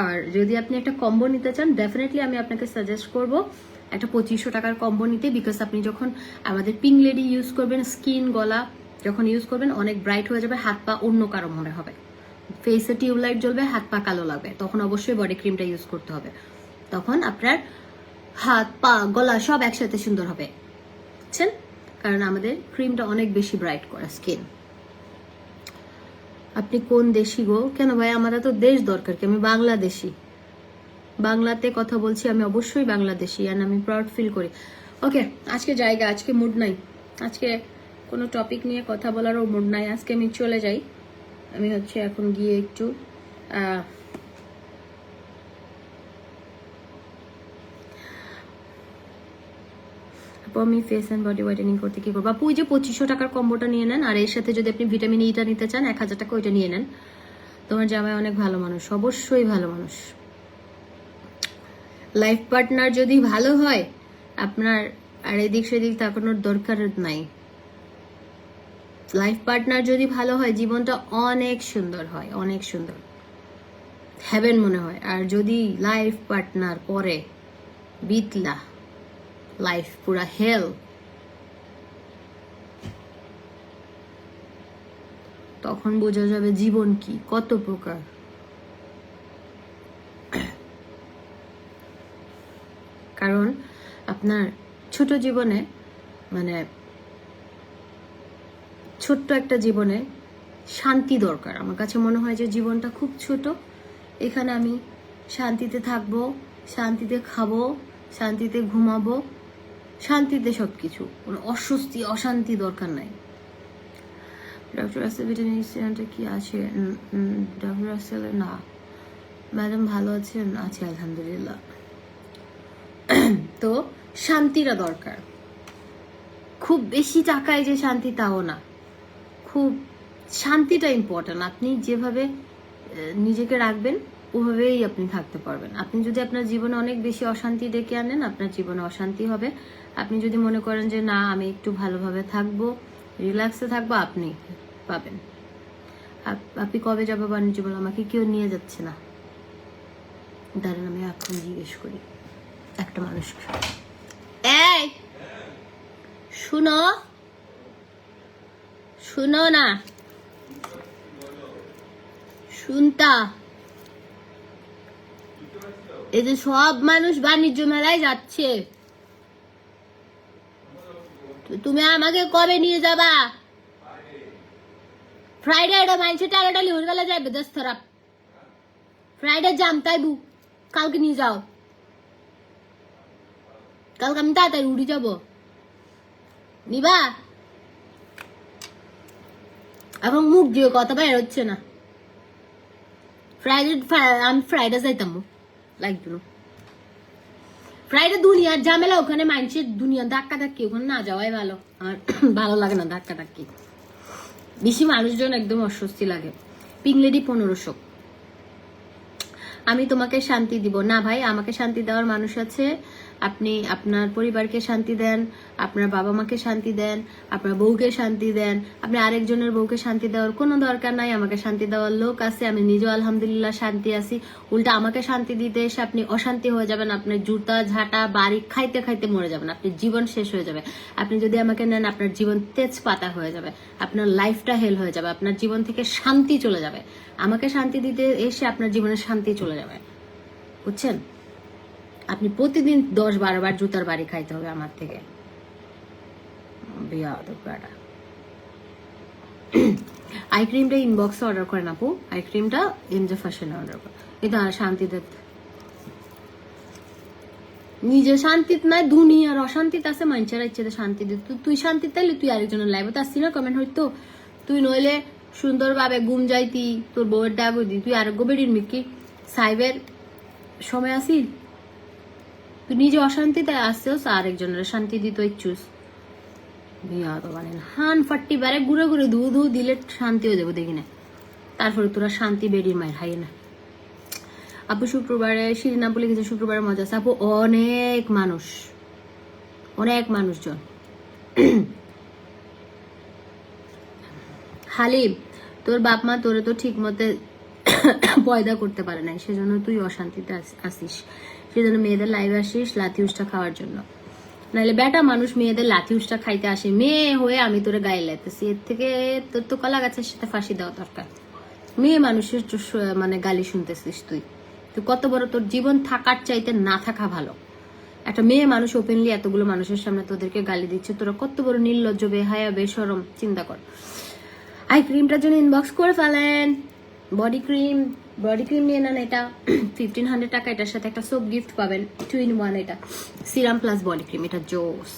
আর যদি আপনি একটা কম্বো নিতে চান, ডেফিনেটলি আমি আপনাকে সাজেস্ট করব একটা 2500 টাকার কম্বো নিতে। বিকজ আপনি যখন আমাদের পিঙ্ক লেডি ইউজ করবেন, স্কিন গলা যখন ইউজ করবেন অনেক ব্রাইট হয়ে যাবে, হাত পা অন্য কারো মনে হবে, ফেসে টিউবলাইট জ্বলবে, হাত পা কালো লাগবে, তখন অবশ্যই বডি ক্রিমটা ইউজ করতে হবে। তখন আপনার হাত পা গলা সব একসাথে সুন্দর হবে, বুঝছেন? কারণ আমাদের ক্রিমটা অনেক বেশি ব্রাইট করে স্কিন। আপনি কোন দেশি গো? কেন ভাই, আমার তো দেশ দরকার কি, আমি বাংলাদেশি, বাংলাতে কথা বলছি, আমি অবশ্যই বাংলাদেশি, আর আমি প্রাউড ফিল করি। ওকে, আজকে জায়গা, আজকে মুড নাই, আজকে কোনো টপিক নিয়ে কথা বলারও মুড নাই, আজকে আমি চলে যাই। আমি হচ্ছে এখন গিয়ে একটু আমি ফেস অ্যান্ড বডি হোয়াইটেনিং করতে কি করবো আপু? ওই যে 2500 টাকার কম্বোটা নিয়ে নেন, আর এর সাথে যদি আপনি ভিটামিন ইটা নিতে চান 1000 টাকা ওইটা নিয়ে নেন। তোমার জামাই অনেক ভালো মানুষ, অবশ্যই ভালো মানুষ। লাইফ পার্টনার যদি ভালো হয় আপনার আর এদিক সেদিক তাকানোর দরকার নাই। লাইফ পার্টনার যদি ভালো হয় জীবনটা অনেক সুন্দর হয়, অনেক সুন্দর, হ্যাভেন মনে হয়। আর যদি লাইফ পার্টনার পরে বিতলা, লাইফ পুরা হেল, তখন বোঝা যাবে জীবন কি, কত প্রকার। কারণ আপনার ছোট জীবনে, মানে ছোট্ট একটা জীবনে শান্তি দরকার। আমার কাছে মনে হয় যে জীবনটা খুব ছোট, এখানে আমি শান্তিতে থাকবো, শান্তিতে খাবো, শান্তিতে ঘুমাবো, শান্তিতে সবকিছু, কোনো অস্বস্তি অশান্তি দরকার নাই। ডক্টর রাসেল ভিটামিন সেন্টার কি আছে? ডক্টর রাসেল না। ম্যাডাম ভালো আছেন? আছি আলহামদুলিল্লাহ। তো শান্তিটা দরকার। খুব বেশি টাকায় যে শান্তি তাও না, খুব শান্তিটা ইম্পর্টেন্ট। আপনি যেভাবে নিজেকে রাখবেন ওভাবেই আপনি থাকতে পারবেন। আপনি যদি আপনার জীবনে অনেক বেশি অশান্তি ডেকে আনেন, আপনার জীবনে অশান্তি হবে। আপনি যদি মনে করেন যে না আমি একটু ভালোভাবে থাকবো, রিল্যাক্সে থাকবো, আপনি পাবেন। আপনি কবে যাবো বাণিজ্য মেলা? আমাকে কেউ নিয়ে যাচ্ছে না। দাঁড়ান আমি এখন জিজ্ঞেস করি একটা মানুষকে। এই শুনো, শুনো না, শুনতা? এই যে সব মানুষ বাণিজ্য মেলায় যাচ্ছে, তুমি আমাকে কবে নিয়ে যাবা? ফ্রাইডে এটা মাইনছে টালাটালি হয়ে গেলে যাবে 10 খারাপ। ফ্রাইডে জাম তাইবু, কালকে নিয়ে যাও। কালকে আমি তাড়াতাড়ি উড়ি যাবো, নিবা? এবং মুখ দিয়ে কথা বের হচ্ছে না। ফ্রাইডে আমি ফ্রাইডে যাইতাম লাগতো না। ফ্রাইডে দুনিয়ার ঝামেলা, ওখানে মানুষের দুনিয়া ধাক্কা ধাক্কি, ওখানে না যাওয়াই ভালো। আমার ভালো লাগে না ধাক্কা ধাক্কি, বেশি মানুষজন একদম অস্বস্তি লাগে। পিংলেডি 1500। আমি তোমাকে শান্তি দিব না ভাই, আমাকে শান্তি দেওয়ার মানুষ আছে। আপনি আপনার পরিবারকে শান্তি দেন, আপনার বাবা মাকে শান্তি দেন, আপনার বউকে শান্তি দেন। আপনি আরেকজনের বউকে শান্তি দেওয়ার কোনো দরকার নাই। আমাকে শান্তি দেওয়ার লোক আছে, আমি নিজেও আলহামদুলিল্লাহ শান্তি আছি। উল্টা আমাকে শান্তি দিতে এসে আপনি অশান্তি হয়ে যাবেন। আপনার জুতা ঝাঁটা বাড়ি খাইতে খাইতে মরে যাবেন, আপনি জীবন শেষ হয়ে যাবে। আপনি যদি আমাকে নেন, আপনার জীবন তেজপাতা হয়ে যাবে, আপনার লাইফটা হেল হয়ে যাবে, আপনার জীবন থেকে শান্তি চলে যাবে। আমাকে শান্তি দিতে এসে আপনার জীবনে শান্তি চলে যাবে, বুঝছেন? আপনি প্রতিদিন 10-12 বার জুতার বাড়ি খাইতে হবে আমার থেকে। আই ক্রিমটা ইনবক্সে অর্ডার করেন আপু, আই ক্রিমটা এমজে ফ্যাশনে অর্ডার করেন। এটা শান্তিতে, নিজে শান্তিতে নাই, দুনিয়ার অশান্তিতে আছে, মানুষের ইচ্ছে শান্তি দিতে। তুই শান্তি তাইলে তুই আরেকজনের লাইভ তো আসছি না কমেন্ট হইতো। তুই নইলে সুন্দরভাবে ঘুম যাইতি, তোর বউয়ের ডাক হইতি, তুই আরোগ্য বেড়ির মিকি সাইবের সময় আসি। তুই নিজে অশান্তিতে আসছেও, আরেকজনের শান্তি দিত ইচ্ছুস। বিয়া তো মানে হান ফাট্টি বারে ঘুরে ঘুরে ধু ধু দিলে শান্তি হয়ে যাবো দেখি না। তারপরে তোরা শান্তি বেড়ির মায়ের হাই না। আপু শুক্রবারে শিরিন আপু লিখেছে শুক্রবারে মজা আছে। আপু অনেক মানুষ, অনেক মানুষজন। হালিম, তোর বাপ মা তোরে তো ঠিক মতে পয়দা করতে পারে নাই, সেজন্য তুই অশান্তিতে আসিস। সেজন্য মেয়েদের লাইভে আসিস লাথি উষ্টা খাওয়ার জন্য। নাহলে বেটা মানুষ মেয়েদের লাথি উষ্টা খাইতে আসে, মেয়ে হয়ে আমি তোরে গায়ে লাইতেছি। এর থেকে তোর তো কলা গাছের সাথে ফাঁসি দেওয়া দরকার। মেয়ে মানুষের মানে গালি শুনতেছিস তুই। তুই কত বড়, তোর জীবন থাকার চাইতে না থাকা ভালো। একটা মেয়ে মানুষ ওপেনলি এতগুলো মানুষের সামনে তোদেরকে গালি দিচ্ছে, তোরা কত বড় নির্লজ্জ, বেহায়া, বেশরম, চিন্তা কর। আই ক্রিমটার জন্য ইনবক্স করে ফেলেন। বডি ক্রিম নিয়ে নেন, এটা 1500 টাকা। এটার সাথে একটা সোপ গিফট পাবেন 2-in-1। এটা সিরাম প্লাস বডি ক্রিম, এটা জোস।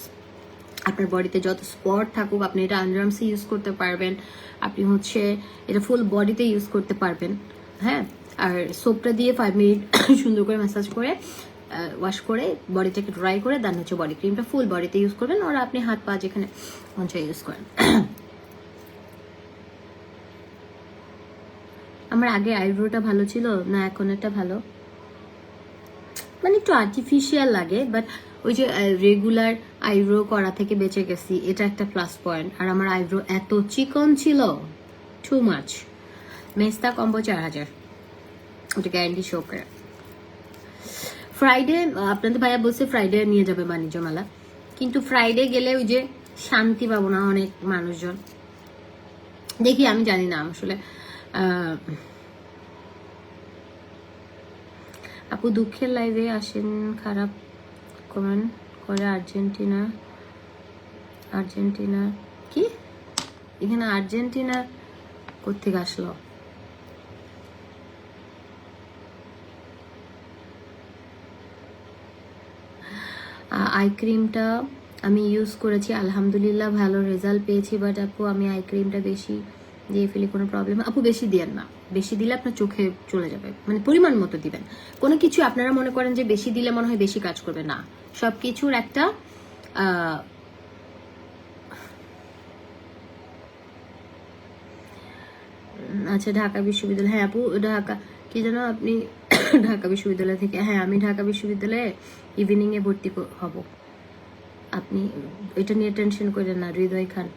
আপনার বডিতে যত স্পট থাকুক আপনি এটা আন্ডারআর্মসে ইউজ করতে পারবেন। আপনি হচ্ছে এটা ফুল বডিতে ইউজ করতে পারবেন। হ্যাঁ, আর সোপটা দিয়ে 5 মিনিট সুন্দর করে ম্যাসাজ করে ওয়াশ করে বডিটাকে ড্রাই করে দেন হচ্ছে বডি ক্রিমটা ফুল বডিতে ইউজ করবেন। আর আপনি হাত পা যেখানে মঞ্চে ইউজ করেন। আমার আগে আইব্রোটা ভালো ছিল না এখন এটা ভালো, মানে একটু আর্টিফিশিয়াল লাগে, বাট ওই যে রেগুলার আইব্রো করা থেকে বেঁচে গেছি, এটা একটা প্লাস পয়েন্ট। আর আমার আইব্রো এত চিকন ছিল, টু মাচ। মেস্তা কম্বো 4000, ওটা গ্যারান্টি শো করে। ফ্রাইডে আপনাদের ভাইয়া বলছে ফ্রাইডে নিয়ে যাবে বাণিজ্য মেলা, কিন্তু ফ্রাইডে গেলে ওই যে শান্তি পাবো না, অনেক মানুষজন। দেখি, আমি জানি না আসলে। আপু দুঃখের লাইভে আসেন, খারাপ কমেন্ট করে। আর্জেন্টিনা কি এখানে? আর্জেন্টিনা কোত্থেকে আসলো? আই ক্রিমটা আমি ইউজ করেছি, আলহামদুলিল্লাহ ভালো রেজাল্ট পেয়েছি। বাট আপু আমি আই ক্রিমটা বেশি দিয়ে ফেলি, কোনো প্রবলেম? আপু বেশি দিয়েন না, বেশি দিলে আপনার চোখে চলে যাবে, মানে পরিমাণ মতো দিবেন। কোনো কিছু আপনারা মনে করেন যে বেশি দিলে মনে হয় বেশি কাজ করবে, না, সব কিছুর একটা আচ্ছা ঢাকা বিশ্ববিদ্যালয়, হ্যাঁ আপু ঢাকা কি যেন আপনি ঢাকা বিশ্ববিদ্যালয় থেকে? হ্যাঁ আমি ঢাকা বিশ্ববিদ্যালয়ে ইভিনিং এ ভর্তি হব, আপনি এটা নিয়ে টেনশন করেন না হৃদয় খান।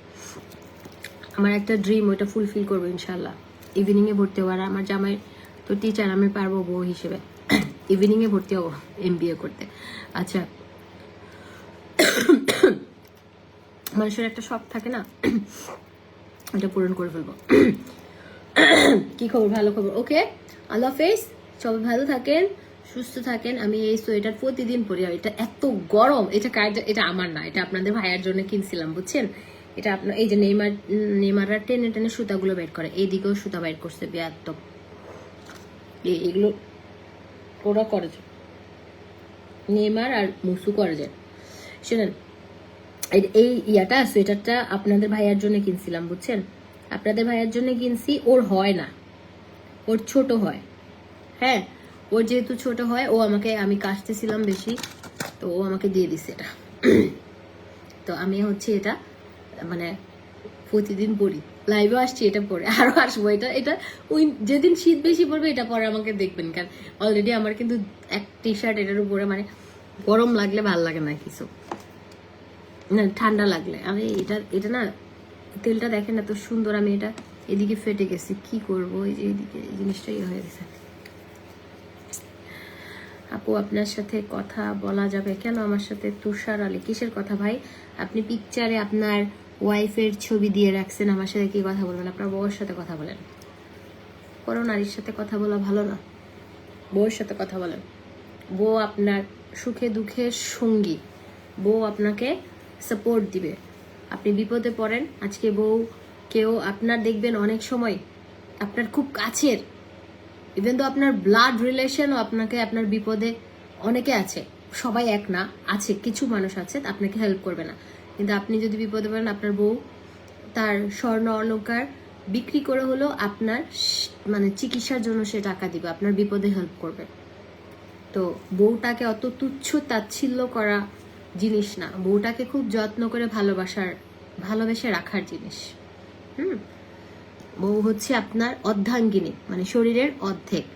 আমার একটা ড্রিম, ওইটা ফুলফিল করবো ইনশাল্লাহ, ইভিনিং এ ভর্তি হওয়ার। আমার জামাই তো টিচার, আমি পারবো বউ হিসেবে ইভিনিং এ ভর্তি হবো MBA করতে। আচ্ছা মানুষের একটা শখ থাকে না, এটা পূরণ করে ফেলবো। কি খবর? ভালো খবর। ওকে, আল্লাহ হাফেজ, সবাই ভালো থাকেন, সুস্থ থাকেন। আমি এই সোয়েটার প্রতিদিন পরি, আর এটা এত গরম, এটা কার? এটা আমার না, এটা আপনাদের ভাইয়ার জন্য কিনছিলাম, বুঝছেন? এটা আপনার এই যে নেইমাররা টেনে টেনে সুতাগুলো বের করে, এইদিকেও সুতা বের করছে, বেয়াদব এগুলো ওরা করে যায়, নেইমার আর মুসু করে যায়। শুনেন, এই ইয়াটা সোয়েটারটা আপনাদের ভাইয়ার জন্য কিনছিলাম, বুঝছেন? আপনাদের ভাইয়ার জন্য কিনছি, ওর হয় না, ওর ছোট হয়। হ্যাঁ, ওর যেহেতু ছোট হয়, ও আমাকে, আমি কাশতেছিলাম বেশি, তো ও আমাকে দিয়ে দিছে এটা। তো আমি হচ্ছে এটা মানে প্রতিদিন পরি, লাইভে আসছি এটা পরে, আরো আসবো। এটা এটা ওই যেদিন শীত বেশি পড়বে এটা পরে আমাকে দেখবেন, কারণ অলরেডি আমার কিন্তু এক টি শার্ট এটার উপরে, মানে গরম লাগলে ভাল লাগে না কিছু, না ঠান্ডা লাগলে। আমি এটা না, তেলটা দেখেন এত সুন্দর, আমি এটা এদিকে ফেটে গেছি, কি করব? এই যে এদিকে এই জিনিসটা ইয়ে হয়ে গেছে। আপু আপনার সাথে কথা বলা যাবে? কেন আমার সাথে? তুষার আলী, কিসের কথা ভাই? আপনি পিকচারে আপনার ওয়াইফের ছবি দিয়ে রাখছেন, আমার সাথে কি কথা বলবেন? আপনার বউয়ের সাথে কথা বলেন। কোনো নারীর সাথে কথা বলা ভালো না, বউয়ের সাথে কথা বলেন। বউ আপনার সুখে দুঃখে সঙ্গী, বউ আপনাকে সাপোর্ট দিবে। আপনি বিপদে পড়েন, আজকে বউ কেউ আপনার দেখবেন অনেক সময় আপনার খুব কাছের, ইভেন তো আপনার ব্লাড রিলেশনও আপনাকে, আপনার বিপদে অনেকে আছে, সবাই এক না, আছে কিছু মানুষ আছে আপনাকে হেল্প করবে না, কিন্তু আপনি যদি বিপদে পড়েন, আপনার বউ তার স্বর্ণ অলংকার বিক্রি করে হলেও আপনার মানে চিকিৎসার জন্য সে টাকা দিবে, আপনার বিপদে হেল্প করবে। তো বউটাকে অত তুচ্ছ তাচ্ছিল্য করা জিনিস না, বউটাকে খুব যত্ন করে ভালোবেসে রাখার জিনিস। বউ হচ্ছে আপনার অর্ধাঙ্গিনী, মানে শরীরের অর্ধেক।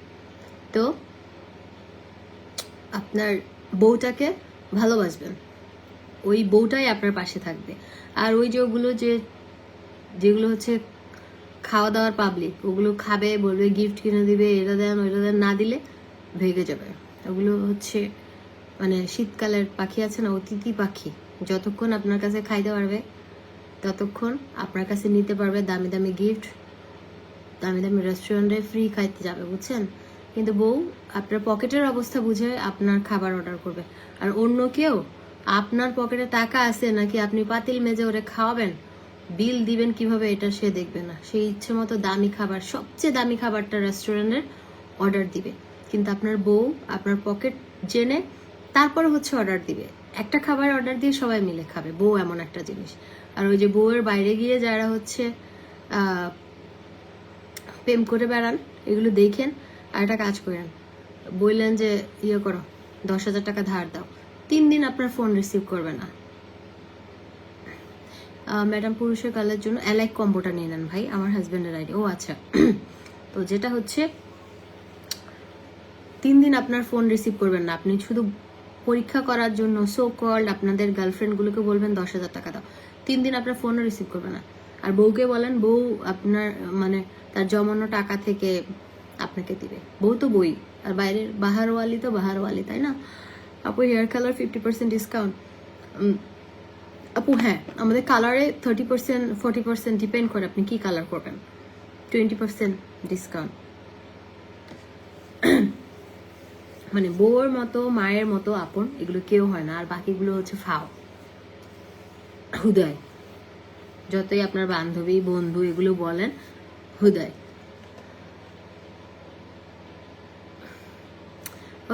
তো আপনার বউটাকে ভালোবাসবেন, ওই বউটাই আপনার পাশে থাকবে। আর ওই যে ওগুলো যেগুলো হচ্ছে খাওয়া দাওয়ার পাবলিক, ওগুলো খাবে, বলবে গিফট কিনে দিবে, এটা দেন ওইটা দেন, না দিলে ভেগে যাবে। ওগুলো হচ্ছে মানে শীতকালের পাখি আছে না, অতিথি পাখি, যতক্ষণ আপনার কাছে খাইতে পারবে ততক্ষণ আপনার কাছে নিতে পারবে দামি দামি গিফট, দামি দামি রেস্টুরেন্টে ফ্রি খাইতে যাবে, বুঝছেন? কিন্তু বউ আপনার পকেটের অবস্থা বুঝে আপনার খাবার অর্ডার করবে। আর অন্য কেউ আপনার পকেটে টাকা আছে নাকি আপনি পাতিল মেজে ওরে খাওয়াবেন, বিল দিবেন কিভাবে, এটা সে দেখবে না। সেই ইচ্ছে মতো দামি খাবার, সবচেয়ে দামি খাবারটা রেস্টুরেন্টের অর্ডার দিবে, কিন্তু আপনার বউ আপনার পকেট জেনে তারপরে হচ্ছে অর্ডার দিবে। একটা খাবার অর্ডার দিয়ে সবাই মিলে খাবে, বউ এমন একটা জিনিস। আর ওই যে বউয়ের বাইরে গিয়ে যারা হচ্ছে প্রেম করে বেড়ান, এগুলো দেখেন। আর একটা কাজ করেন, বললেন যে ইয়ে করো 10,000 টাকা ধার দাও, 3 দিন আপনার ফোন রিসিভ করবে না। ম্যাডাম পুরুষের কালের জন্য অ্যালাইক কম্বোটা নিয়ে নেন ভাই, আমার হাজব্যান্ডের আইডি। ও আচ্ছা, তো যেটা হচ্ছে 3 দিন আপনার ফোন রিসিভ করবেন না, আপনি শুধু পরীক্ষা করার জন্য সো কল্ড আপনাদের গার্লফ্রেন্ডগুলোকে বলবেন 10,000 টাকা দাও, 3 দিন আপনার ফোনও রিসিভ করবে না। আর বউকে বলেন, বউ আপনার মানে তার জমানো টাকা থেকে আপনাকে দিবে। বউ তো বই, আর বাইরের বাহারওয়ালি তো বাহারওয়ালি, তাই না? আপু হেয়ার কালার 50% ডিসকাউন্ট? আপু হ্যাঁ, আমাদের কালারে 30% 40% ডিপেন্ড করে আপনি কি কালার করবেন, 20% ডিসকাউন্ট। মানে বউর মতো মায়ের মতো আপন এগুলো কেউ হয় না, আর বাকিগুলো হচ্ছে ফাও হুদয়। যতই আপনার বান্ধবী বন্ধু এগুলো বলেন, হুদয়।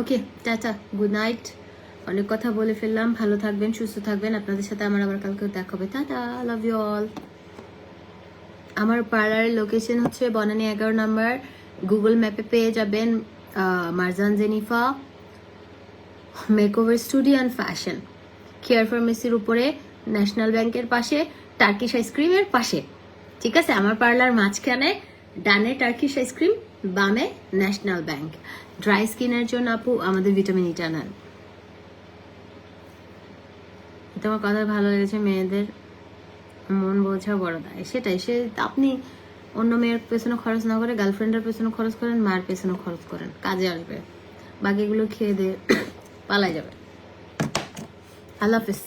ওকে, টাটা, গুড নাইট। অনেক কথা বলে ফেললাম, ভালো থাকবেন, সুস্থ থাকবেন। আপনাদের সাথে আমার আবার কালকে দেখা হবে। Tata, love you all. আমার পার্লারের লোকেশন হচ্ছে বনানী 11 নাম্বার, গুগল ম্যাপে পেয়ে যাবেন। Marjan Jenifa makeover studio and fashion, care ফার্মেসির উপরে, ন্যাশনাল ব্যাংকের পাশে, টার্কিশ আইসক্রিমের পাশে। ঠিক আছে, আমার পার্লার মাঝখানে, ডানে টার্কিশ আইসক্রিম, বামে ন্যাশনাল ব্যাংক। ড্রাই স্কিনের জন্য আপু আমাদের ভিটামিন ইটা নেন। তোমার কথা ভালো লেগেছে, মেয়েদের মন বোঝা বড় দায়। সেটাই, সে আপনি অন্য মেয়ের পেছনে খরচ না করে গার্লফ্রেন্ডের পেছনে খরচ করেন, মায়ের পেছনে খরচ করেন, কাজে আসবে। বাকিগুলো খেয়ে দিয়ে পালাই যাবে। আল্লাহ হাফিজ।